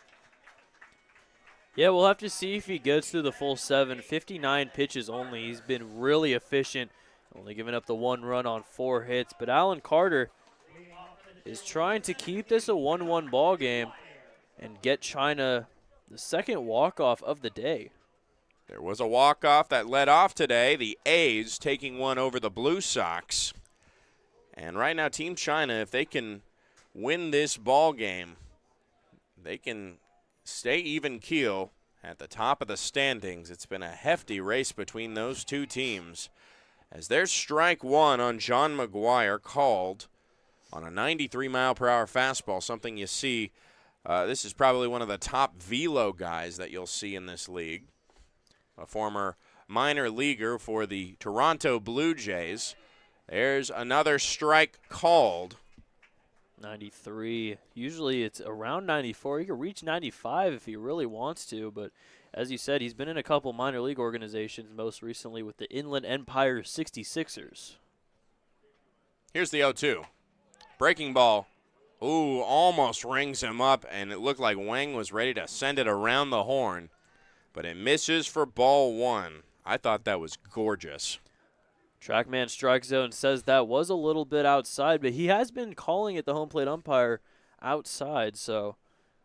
Yeah, we'll have to see if he gets through the full 7. 59 pitches only. He's been really efficient, only giving up the 1 run on 4 hits. But Alan Carter is trying to keep this a 1-1 ball game and get China the 2nd walk-off of the day. There was a walk-off that led off today. The A's taking one over the Blue Sox. And right now, Team China, if they can win this ball game, they can stay even keel at the top of the standings. It's been a hefty race between those 2 teams as there's strike 1 on John McGuire called on a 93-mile-per-hour fastball, something you see. This is probably one of the top velo guys that you'll see in this league, a former minor leaguer for the Toronto Blue Jays. There's another strike called. 93. Usually it's around 94. He can reach 95 if he really wants to, but as you said, he's been in a couple minor league organizations, most recently with the Inland Empire 66ers. Here's the 0-2. Breaking ball. Ooh, almost rings him up, and it looked like Wang was ready to send it around the horn, but it misses for ball one. I thought that was gorgeous. Trackman Strike Zone says that was a little bit outside, but he has been calling it the home plate umpire outside, so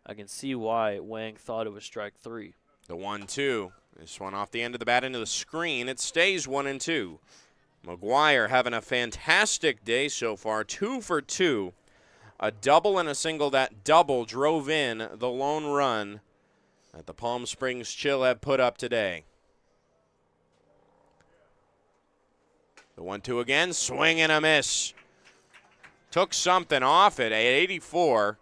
I can see why Wang thought it was strike 3. The 1-2. This one off the end of the bat into the screen. It stays 1-2. McGuire having a fantastic day so far, 2 for 2. A double and a single. That double drove in the lone run that the Palm Springs Chill have put up today. The 1-2 again, swing and a miss. Took something off it at 84,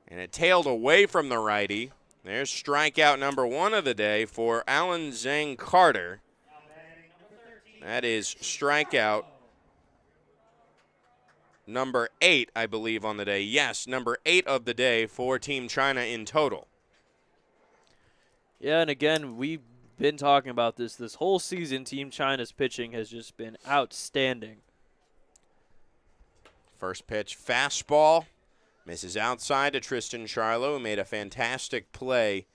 and it tailed away from the righty. There's strikeout number 1 of the day for Alan Zhang Carter. That is strikeout number 8, I believe, on the day. Yes, number 8 of the day for Team China in total. Yeah, and again, we've been talking about this whole season. Team China's pitching has just been outstanding. First pitch, fastball. Misses outside to Tristan Charlo, who made a fantastic play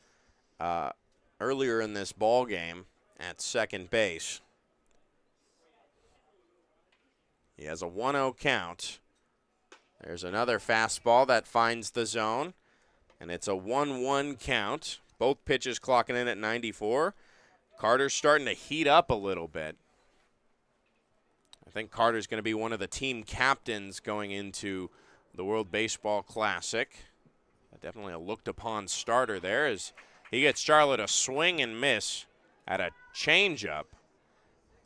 earlier in this ball game at second base. He has a 1-0 count. There's another fastball that finds the zone, and it's a 1-1 count. Both pitches clocking in at 94. Carter's starting to heat up a little bit. I think Carter's going to be one of the team captains going into the World Baseball Classic. Definitely a looked-upon starter there as he gets Charlotte a swing and miss at a changeup.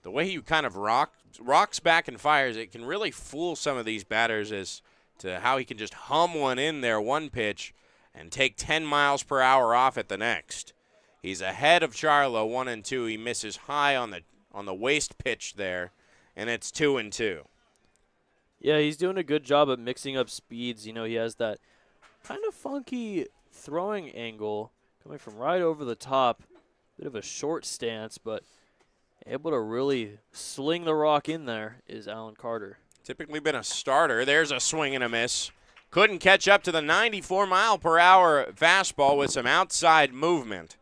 The way he kind of rocks back and fires, it can really fool some of these batters as to how he can just hum one in there one pitch and take 10 miles per hour off at the next. He's ahead of Charlo, 1-2. He misses high on the waist pitch there, and it's 2-2. Yeah, he's doing a good job of mixing up speeds. You know, he has that kind of funky throwing angle coming from right over the top. Bit of a short stance, but able to really sling the rock in there is Alan Carter. Typically been a starter. There's a swing and a miss. Couldn't catch up to the 94-mile-per-hour fastball with some outside movement.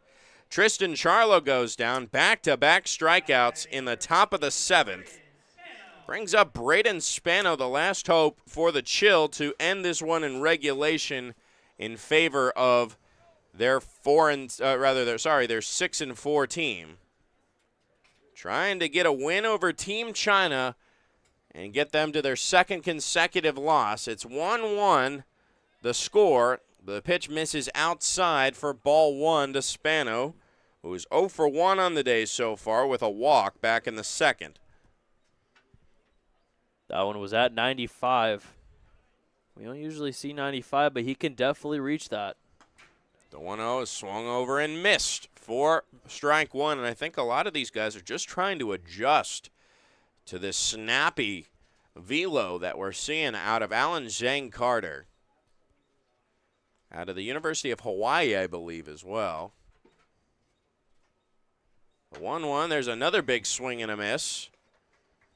Tristan Charlo goes down, back-to-back strikeouts in the top of the 7th. Brings up Braden Spano, the last hope for the Chill to end this one in regulation in favor of their 6-4 team. Trying to get a win over Team China and get them to their second consecutive loss. It's 1-1, the score. The pitch misses outside for ball 1 to Spano, who's 0 for 1 on the day so far with a walk back in the second. That one was at 95. We don't usually see 95, but he can definitely reach that. The 1-0 is swung over and missed for strike 1, and I think a lot of these guys are just trying to adjust to this snappy velo that we're seeing out of Alan Zhang Carter. Out of the University of Hawaii, I believe, as well. The 1-1, there's another big swing and a miss.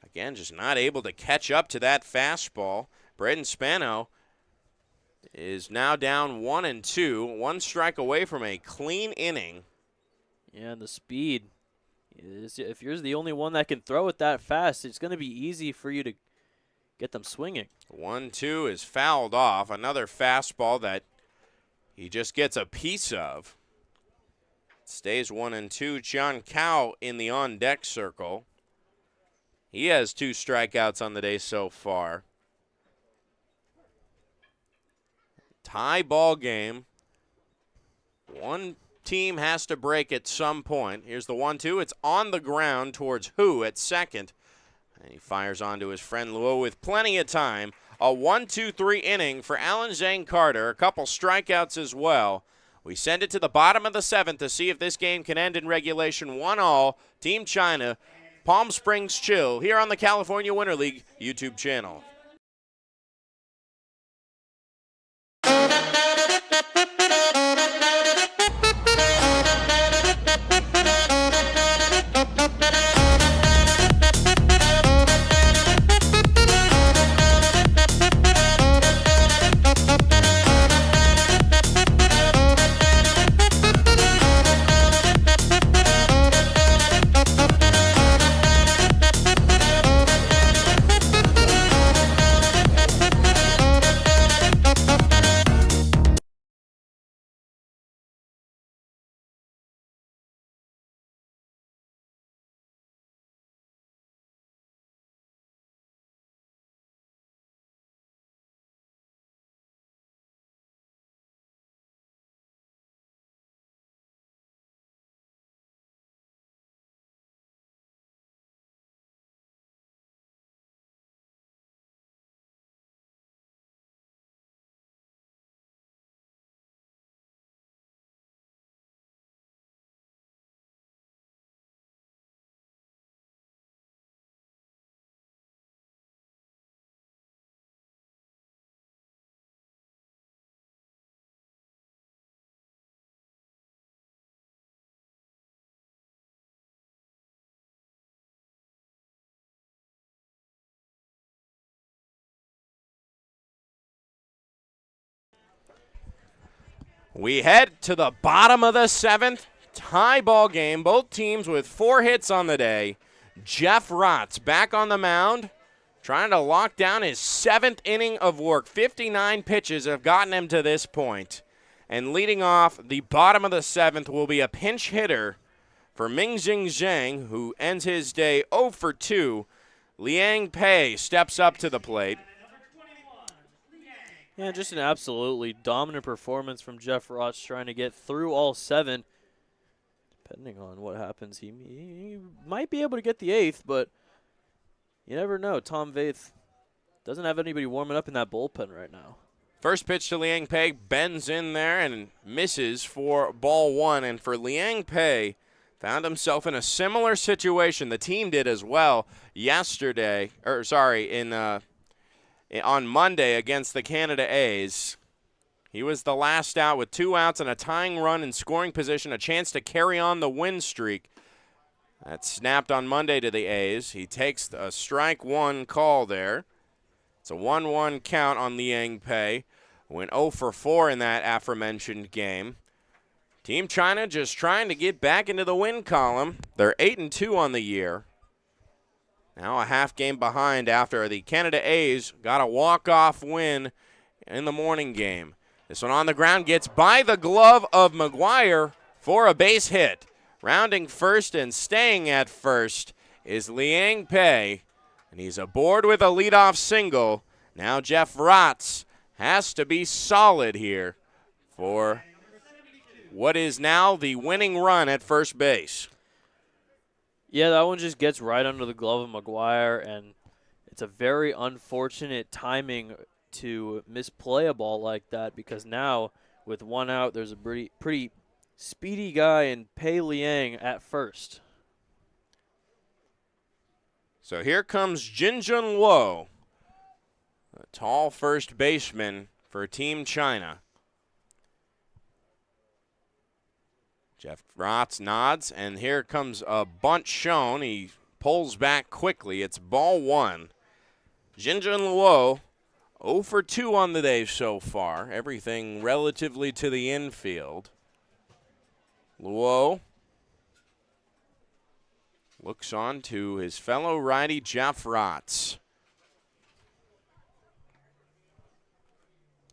Again, just not able to catch up to that fastball. Braden Spano is now down 1-2, 1 strike away from a clean inning. Yeah, and the speed is, if you're the only one that can throw it that fast, it's going to be easy for you to get them swinging. 1-2 is fouled off. Another fastball that he just gets a piece of. Stays 1-2. John Cow in the on-deck circle. He has 2 strikeouts on the day so far. Tie ball game. One team has to break at some point. Here's the 1-2. It's on the ground towards Hu at second. And he fires onto his friend Luo with plenty of time. A 1-2-3 inning for Alan Zhang Carter. A couple strikeouts as well. We send it to the bottom of the 7th to see if this game can end in regulation 1-1. Team China, Palm Springs Chill, here on the California Winter League YouTube channel. We head to the bottom of the 7th. Tie ball game. Both teams with 4 hits on the day. Jeff Rotz back on the mound, trying to lock down his 7th inning of work. 59 pitches have gotten him to this point. And leading off the bottom of the 7th will be a pinch hitter for Mingjing Zhang, who ends his day 0 for 2. Liang Pei steps up to the plate. Yeah, just an absolutely dominant performance from Jeff Rotz, trying to get through all 7. Depending on what happens, he might be able to get the 8th, but you never know. Tom Vaith doesn't have anybody warming up in that bullpen right now. First pitch to Liang Pei, bends in there and misses for ball 1. And for Liang Pei, found himself in a similar situation. The team did as well yesterday, on Monday against the Canada A's. He was the last out with 2 outs and a tying run in scoring position, a chance to carry on the win streak. That snapped on Monday to the A's. He takes a strike 1 call there. It's a 1-1 count on Liang Pei. Went 0 for 4 in that aforementioned game. Team China just trying to get back into the win column. They're 8-2 on the year. Now a half game behind after the Canada A's got a walk-off win in the morning game. This one on the ground gets by the glove of McGuire for a base hit. Rounding first and staying at first is Liang Pei, and he's aboard with a leadoff single. Now Jeff Rotz has to be solid here for what is now the winning run at first base. Yeah, that one just gets right under the glove of McGuire, and it's a very unfortunate timing to misplay a ball like that, because now with 1 out, there's a pretty speedy guy in Pei Liang at first. So here comes Jinjun Luo, a tall first baseman for Team China. Jeff Rotz nods, and here comes a bunt shown. He pulls back quickly. It's ball 1. Jinjun Luo, 0 for 2 on the day so far. Everything relatively to the infield. Luo looks on to his fellow righty Jeff Rotz.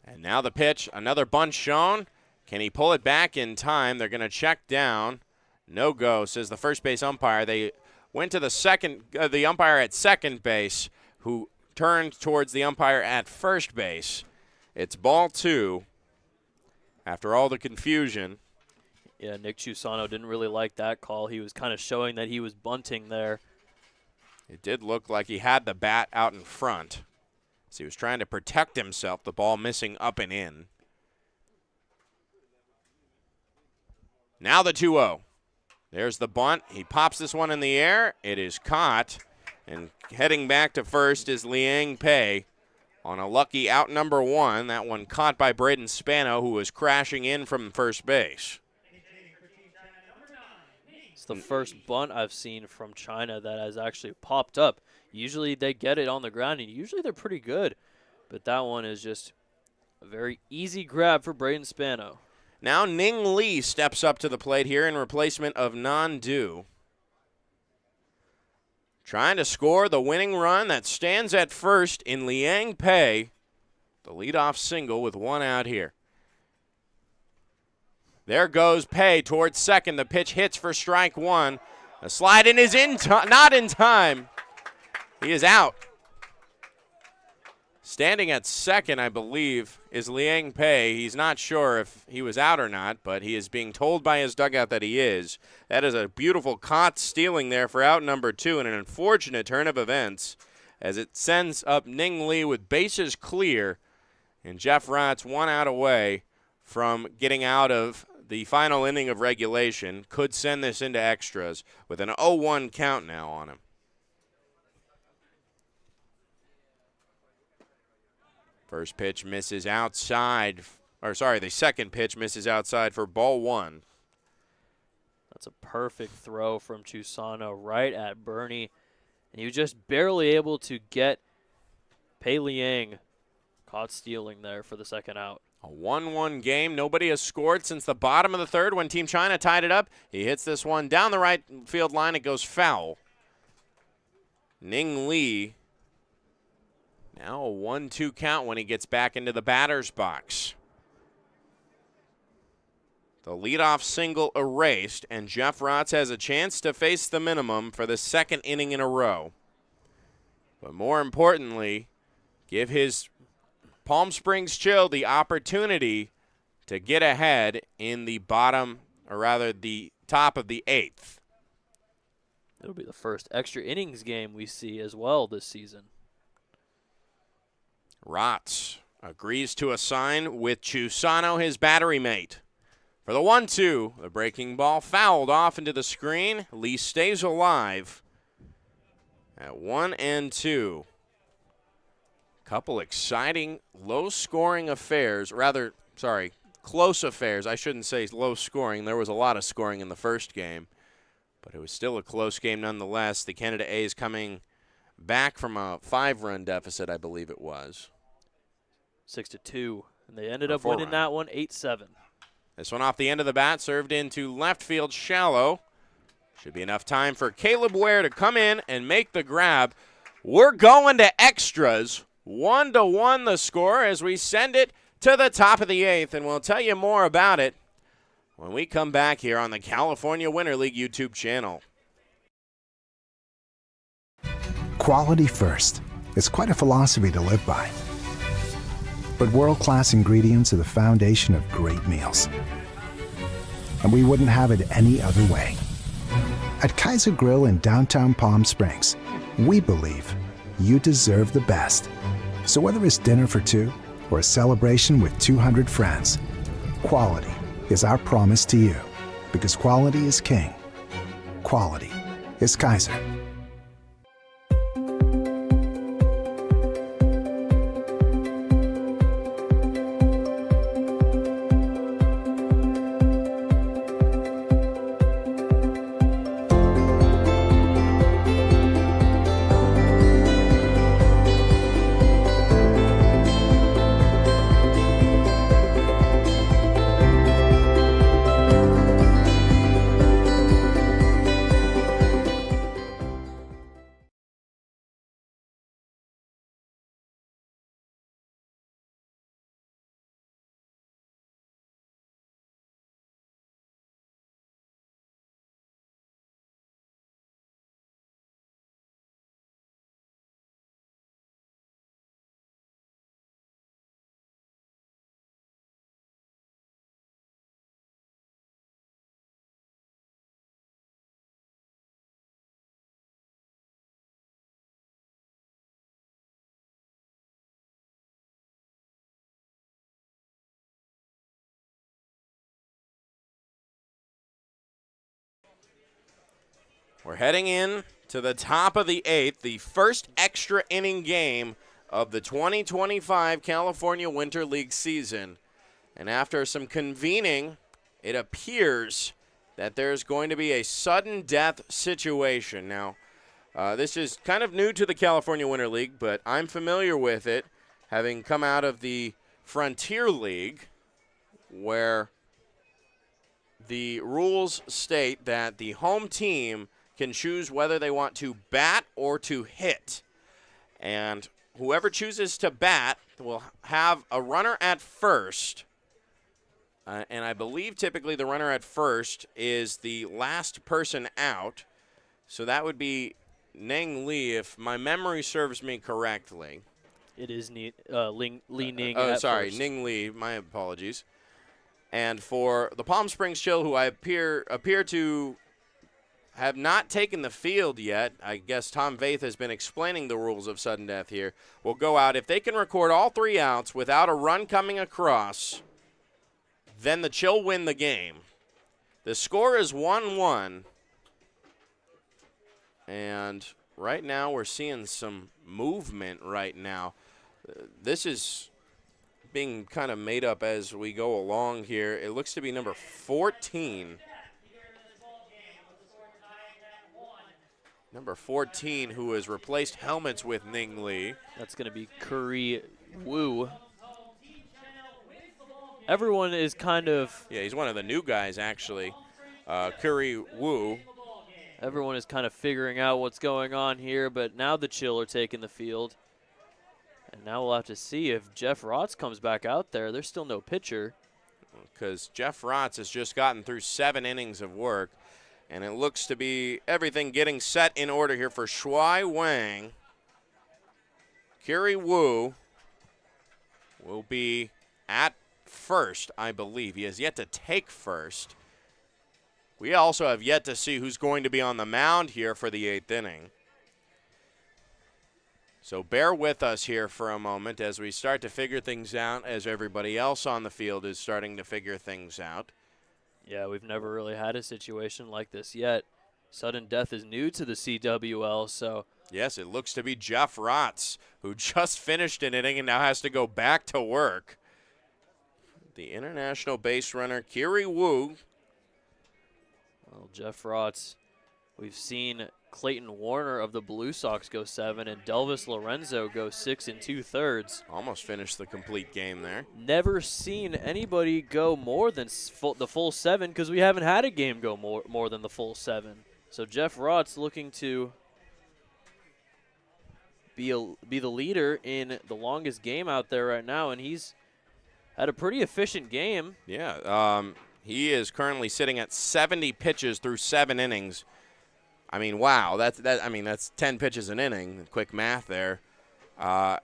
And now the pitch, another bunt shown. Can he pull it back in time? They're going to check down. No go, says the first base umpire. They went to the umpire at second base, who turned towards the umpire at first base. It's ball 2 after all the confusion. Yeah, Nick Chusano didn't really like that call. He was kind of showing that he was bunting there. It did look like he had the bat out in front, so he was trying to protect himself, the ball missing up and in. Now the 2-0. There's the bunt. He pops this one in the air. It is caught. And heading back to first is Liang Pei on a lucky out number 1. That one caught by Braden Spano, who was crashing in from first base. It's the first bunt I've seen from China that has actually popped up. Usually they get it on the ground, and usually they're pretty good. But that one is just a very easy grab for Braden Spano. Now Ning Lee steps up to the plate here in replacement of Nan Du. Trying to score the winning run that stands at first in Liang Pei. The leadoff single with 1 out here. There goes Pei towards second. The pitch hits for strike 1. A slide in is not in time. He is out. Standing at second, I believe, is Liang Pei. He's not sure if he was out or not, but he is being told by his dugout that he is. That is a beautiful caught stealing there for out number 2, and an unfortunate turn of events as it sends up Ning Lee with bases clear, and Jeff Rotz 1 out away from getting out of the final inning of regulation. Could send this into extras with an 0-1 count now on him. First pitch misses outside, the second pitch misses outside for ball 1. That's a perfect throw from Chusano right at Bernie. And he was just barely able to get Pei Liang caught stealing there for the second out. A 1-1 game. Nobody has scored since the bottom of the third when Team China tied it up. He hits this one down the right field line. It goes foul. Ning Lee. Now a 1-2 count when he gets back into the batter's box. The leadoff single erased, and Jeff Rotz has a chance to face the minimum for the second inning in a row. But more importantly, give his Palm Springs Chill the opportunity to get ahead in the bottom, or rather the top of the 8th. It'll be the first extra innings game we see as well this season. Rotz agrees to assign with Chusano, his battery mate. For the 1-2, the breaking ball fouled off into the screen. Lee stays alive at 1-2. Couple exciting, low-scoring affairs. Close affairs. I shouldn't say low-scoring. There was a lot of scoring in the first game, but it was still a close game nonetheless. The Canada A's coming back from a 5-run deficit, I believe it was. 6-2, and they ended up winning that one 8-7. This one off the end of the bat, served into left field shallow. Should be enough time for Caleb Ware to come in and make the grab. We're going to extras. 1-1 the score as we send it to the top of the 8th, and we'll tell you more about it when we come back here on the California Winter League YouTube channel. Quality first. It's quite a philosophy to live by. But world-class ingredients are the foundation of great meals. And we wouldn't have it any other way. At Kaiser Grill in downtown Palm Springs, we believe you deserve the best. So whether it's dinner for two or a celebration with 200 friends, quality is our promise to you. Because quality is king. Quality is Kaiser. We're heading in to the top of the 8th, the first extra inning game of the 2025 California Winter League season. And after some convening, it appears that there's going to be a sudden death situation. Now, this is kind of new to the California Winter League, but I'm familiar with it, having come out of the Frontier League, where the rules state that the home team can choose whether they want to bat or to hit. And whoever chooses to bat will have a runner at first. And I believe typically the runner at first is the last person out. So that would be Ning Lee, if my memory serves me correctly. It is Lee Ning. Sorry, Ning Lee. My apologies. And for the Palm Springs Chill, who I appear to have not taken the field yet, I guess Tom Vaith has been explaining the rules of sudden death here, will go out. If they can record all 3 outs without a run coming across, then the Chill win the game. The score is 1-1. And right now we're seeing some movement right now. This is being kind of made up as we go along here. It looks to be number 14. Number 14, who has replaced helmets with Ning Lee. That's going to be Curry Wu. everyone is kind of. Yeah, he's one of the new guys, actually. Curry Wu. Everyone is kind of figuring out what's going on here, but now the Chill are taking the field. And now we'll have to see if Jeff Rotz comes back out there. There's still no pitcher. Because Jeff Rotz has just gotten through 7 innings of work, and it looks to be everything getting set in order here for Shuai Wang. Curry Wu will be at first, I believe. He has yet to take first. We also have yet to see who's going to be on the mound here for the 8th inning. So bear with us here for a moment as we start to figure things out, as everybody else on the field is starting to figure things out. Yeah, we've never really had a situation like this yet. Sudden death is new to the CWL, so. Yes, it looks to be Jeff Rotz, who just finished an inning and now has to go back to work. The international base runner, Curry Wu. Well, Jeff Rotz, we've seen Clayton Warner of the Blue Sox go 7 and Delvis Lorenzo go 6 2/3. Almost finished the complete game there. Never seen anybody go more than the full 7 because we haven't had a game go more than the full 7. So Jeff Rotz looking to be the leader in the longest game out there right now, and he's had a pretty efficient game. Yeah, he is currently sitting at 70 pitches through 7 innings. I mean, wow, that's 10 pitches an inning. Quick math there. An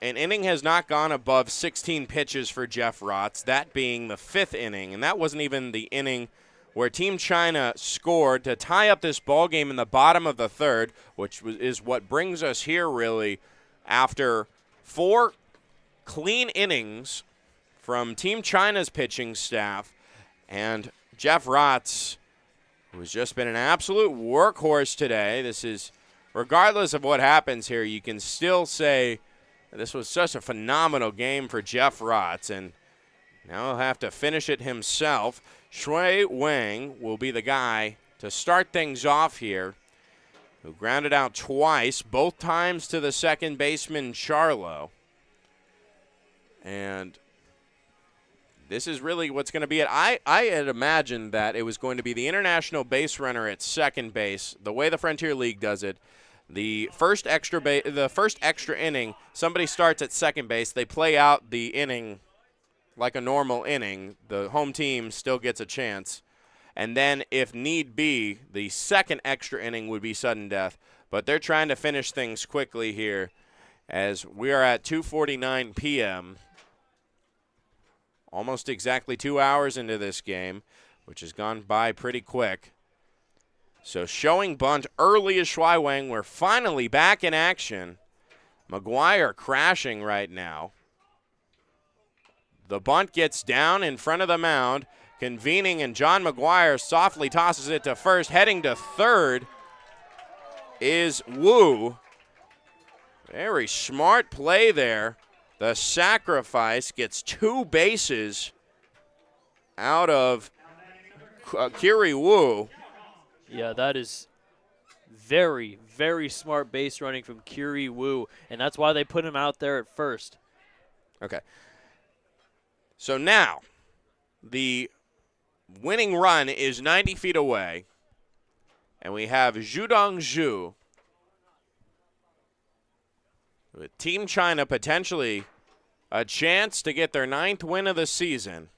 inning has not gone above 16 pitches for Jeff Rotz, that being the 5th inning, and that wasn't even the inning where Team China scored to tie up this ball game in the bottom of the 3rd, which is what brings us here really after 4 clean innings from Team China's pitching staff, and Jeff Rotz, who has just been an absolute workhorse today. This is, regardless of what happens here, you can still say this was such a phenomenal game for Jeff Rotz, and now he'll have to finish it himself. Shuai Wang will be the guy to start things off here, who grounded out twice, both times to the second baseman, Charlo. And this is really what's going to be it. I had imagined that it was going to be the international base runner at second base, the way the Frontier League does it. The first extra inning, somebody starts at second base. They play out the inning like a normal inning. The home team still gets a chance. And then, if need be, the second extra inning would be sudden death. But they're trying to finish things quickly here as we are at 2:49 p.m., almost exactly 2 hours into this game, which has gone by pretty quick. So showing bunt early is Shuai Wang. We're finally back in action. McGuire crashing right now. The bunt gets down in front of the mound. Convening, and John McGuire softly tosses it to first. Heading to third is Wu. Very smart play there. The sacrifice gets 2 bases out of Curry Wu. Yeah, that is very, very smart base running from Curry Wu, and that's why they put him out there at first. Okay. So now the winning run is 90 feet away, and we have Zhudong Zhu with Team China potentially a chance to get their 9th win of the season.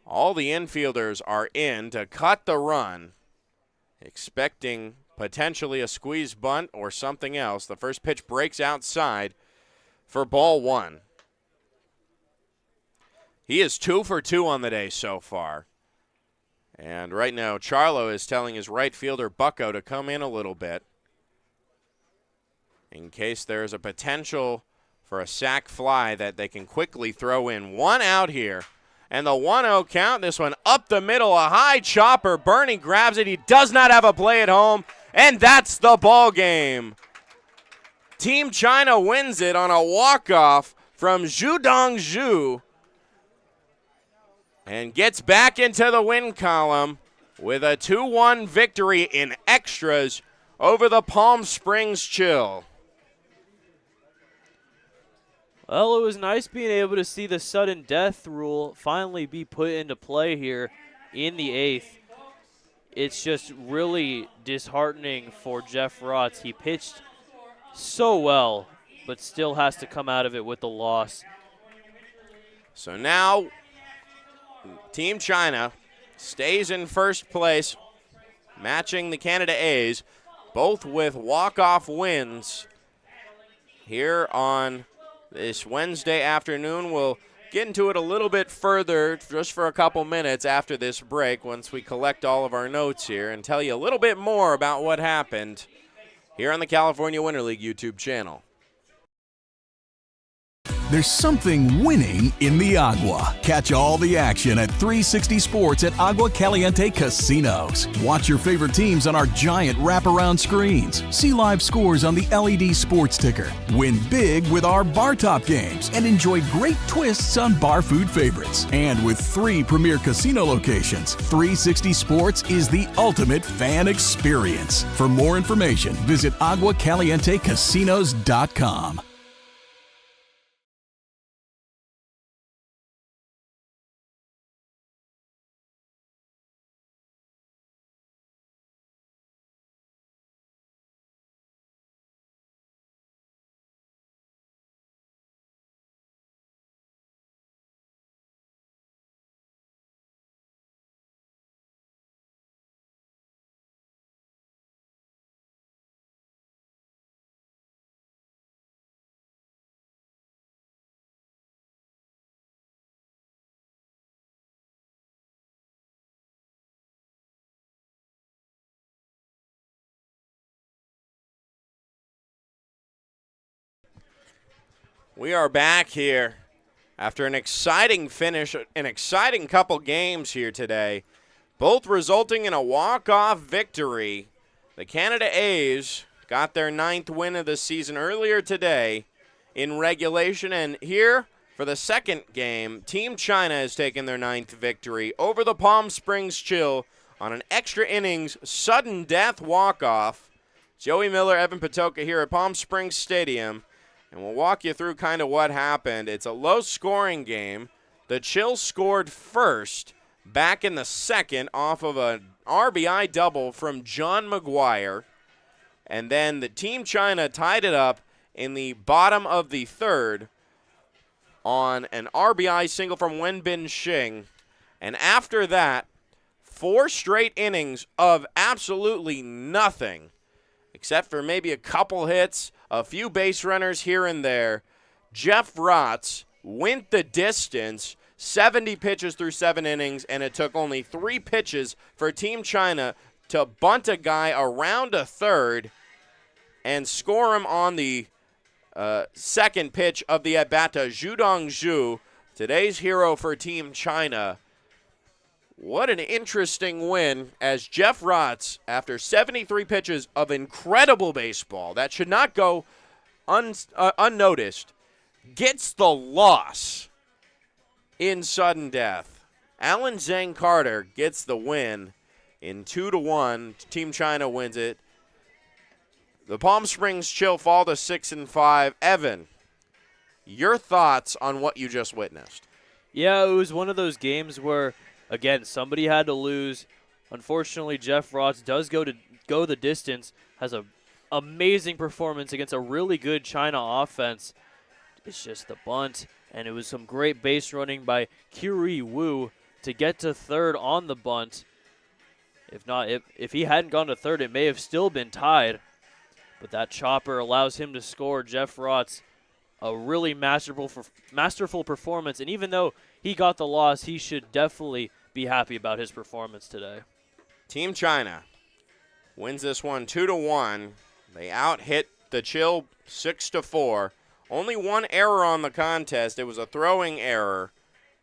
All the infielders are in to cut the run, expecting potentially a squeeze bunt or something else. The first pitch breaks outside for ball 1. He is 2 for 2 on the day so far. And right now, Charlo is telling his right fielder, Bucko, to come in a little bit in case there's a potential for a sac fly that they can quickly throw in. 1 out here. And the 1-0 count, this one up the middle, a high chopper. Bernie grabs it. He does not have a play at home, and that's the ball game. Team China wins it on a walk-off from Zhudong Zhu and gets back into the win column with a 2-1 victory in extras over the Palm Springs Chill. Well, it was nice being able to see the sudden death rule finally be put into play here in the 8th. It's just really disheartening for Jeff Rotz. He pitched so well, but still has to come out of it with the loss. So now Team China stays in first place, matching the Canada A's, both with walk-off wins here on this Wednesday afternoon. We'll get into it a little bit further just for a couple minutes after this break once we collect all of our notes here and tell you a little bit more about what happened here on the California Winter League YouTube channel. There's something winning in the Agua. Catch all the action at 360 Sports at Agua Caliente Casinos. Watch your favorite teams on our giant wraparound screens. See live scores on the LED sports ticker. Win big with our bar top games and enjoy great twists on bar food favorites. And with 3 premier casino locations, 360 Sports is the ultimate fan experience. For more information, visit aguacalientecasinos.com. We are back here after an exciting finish, an exciting couple games here today, both resulting in a walk-off victory. The Canada A's got their 9th win of the season earlier today in regulation, and here for the second game, Team China has taken their 9th victory over the Palm Springs Chill on an extra innings sudden death walk-off. Joey Miller, Evan Patoka here at Palm Springs Stadium. And we'll walk you through kind of what happened. It's a low-scoring game. The Chill scored first back in the second off of an RBI double from John McGuire. And then the Team China tied it up in the bottom of the third on an RBI single from Wenbin Xing. And after that, 4 straight innings of absolutely nothing, except for maybe a couple hits, a few base runners here and there. Jeff Rotz went the distance, 70 pitches through 7 innings, and it took only 3 pitches for Team China to bunt a guy around a third and score him on the second pitch of the at-bat to Zhu Dongzhu, today's hero for Team China. What an interesting win as Jeff Rotz, after 73 pitches of incredible baseball that should not go unnoticed, gets the loss in sudden death. Alan Zhang Carter gets the win in 2-1. Team China wins it. The Palm Springs Chill fall to 6-5. Evan, your thoughts on what you just witnessed? Yeah, it was one of those games where, again, somebody had to lose. Unfortunately, Jeff Rotz does go the distance, has an amazing performance against a really good China offense. It's just the bunt, and it was some great base running by Kyuri Wu to get to third on the bunt. If not, if he hadn't gone to third, it may have still been tied. But that chopper allows him to score. Jeff Rotz, a really masterful performance, and even though he got the loss, he should definitely be happy about his performance today. Team China wins this one 2-1. They out-hit the Chill 6-4. Only 1 error on the contest. It was a throwing error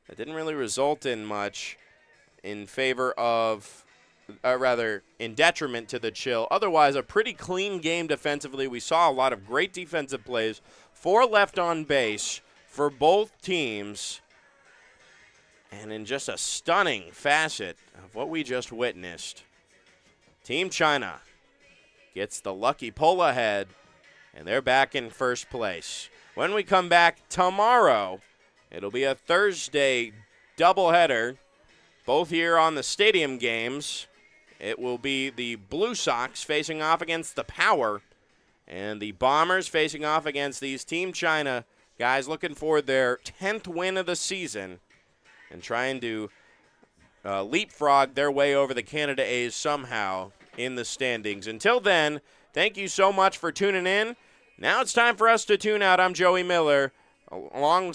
that didn't really result in much in favor of, in detriment to the Chill. Otherwise, a pretty clean game defensively. We saw a lot of great defensive plays. 4 left on base for both teams. And in just a stunning facet of what we just witnessed, Team China gets the lucky pull ahead, and they're back in first place. When we come back tomorrow, it'll be a Thursday doubleheader, both here on the Stadium Games. It will be the Blue Sox facing off against the Power, and the Bombers facing off against these Team China guys looking for their 10th win of the season and trying to leapfrog their way over the Canada A's somehow in the standings. Until then, thank you so much for tuning in. Now it's time for us to tune out. I'm Joey Miller, alongside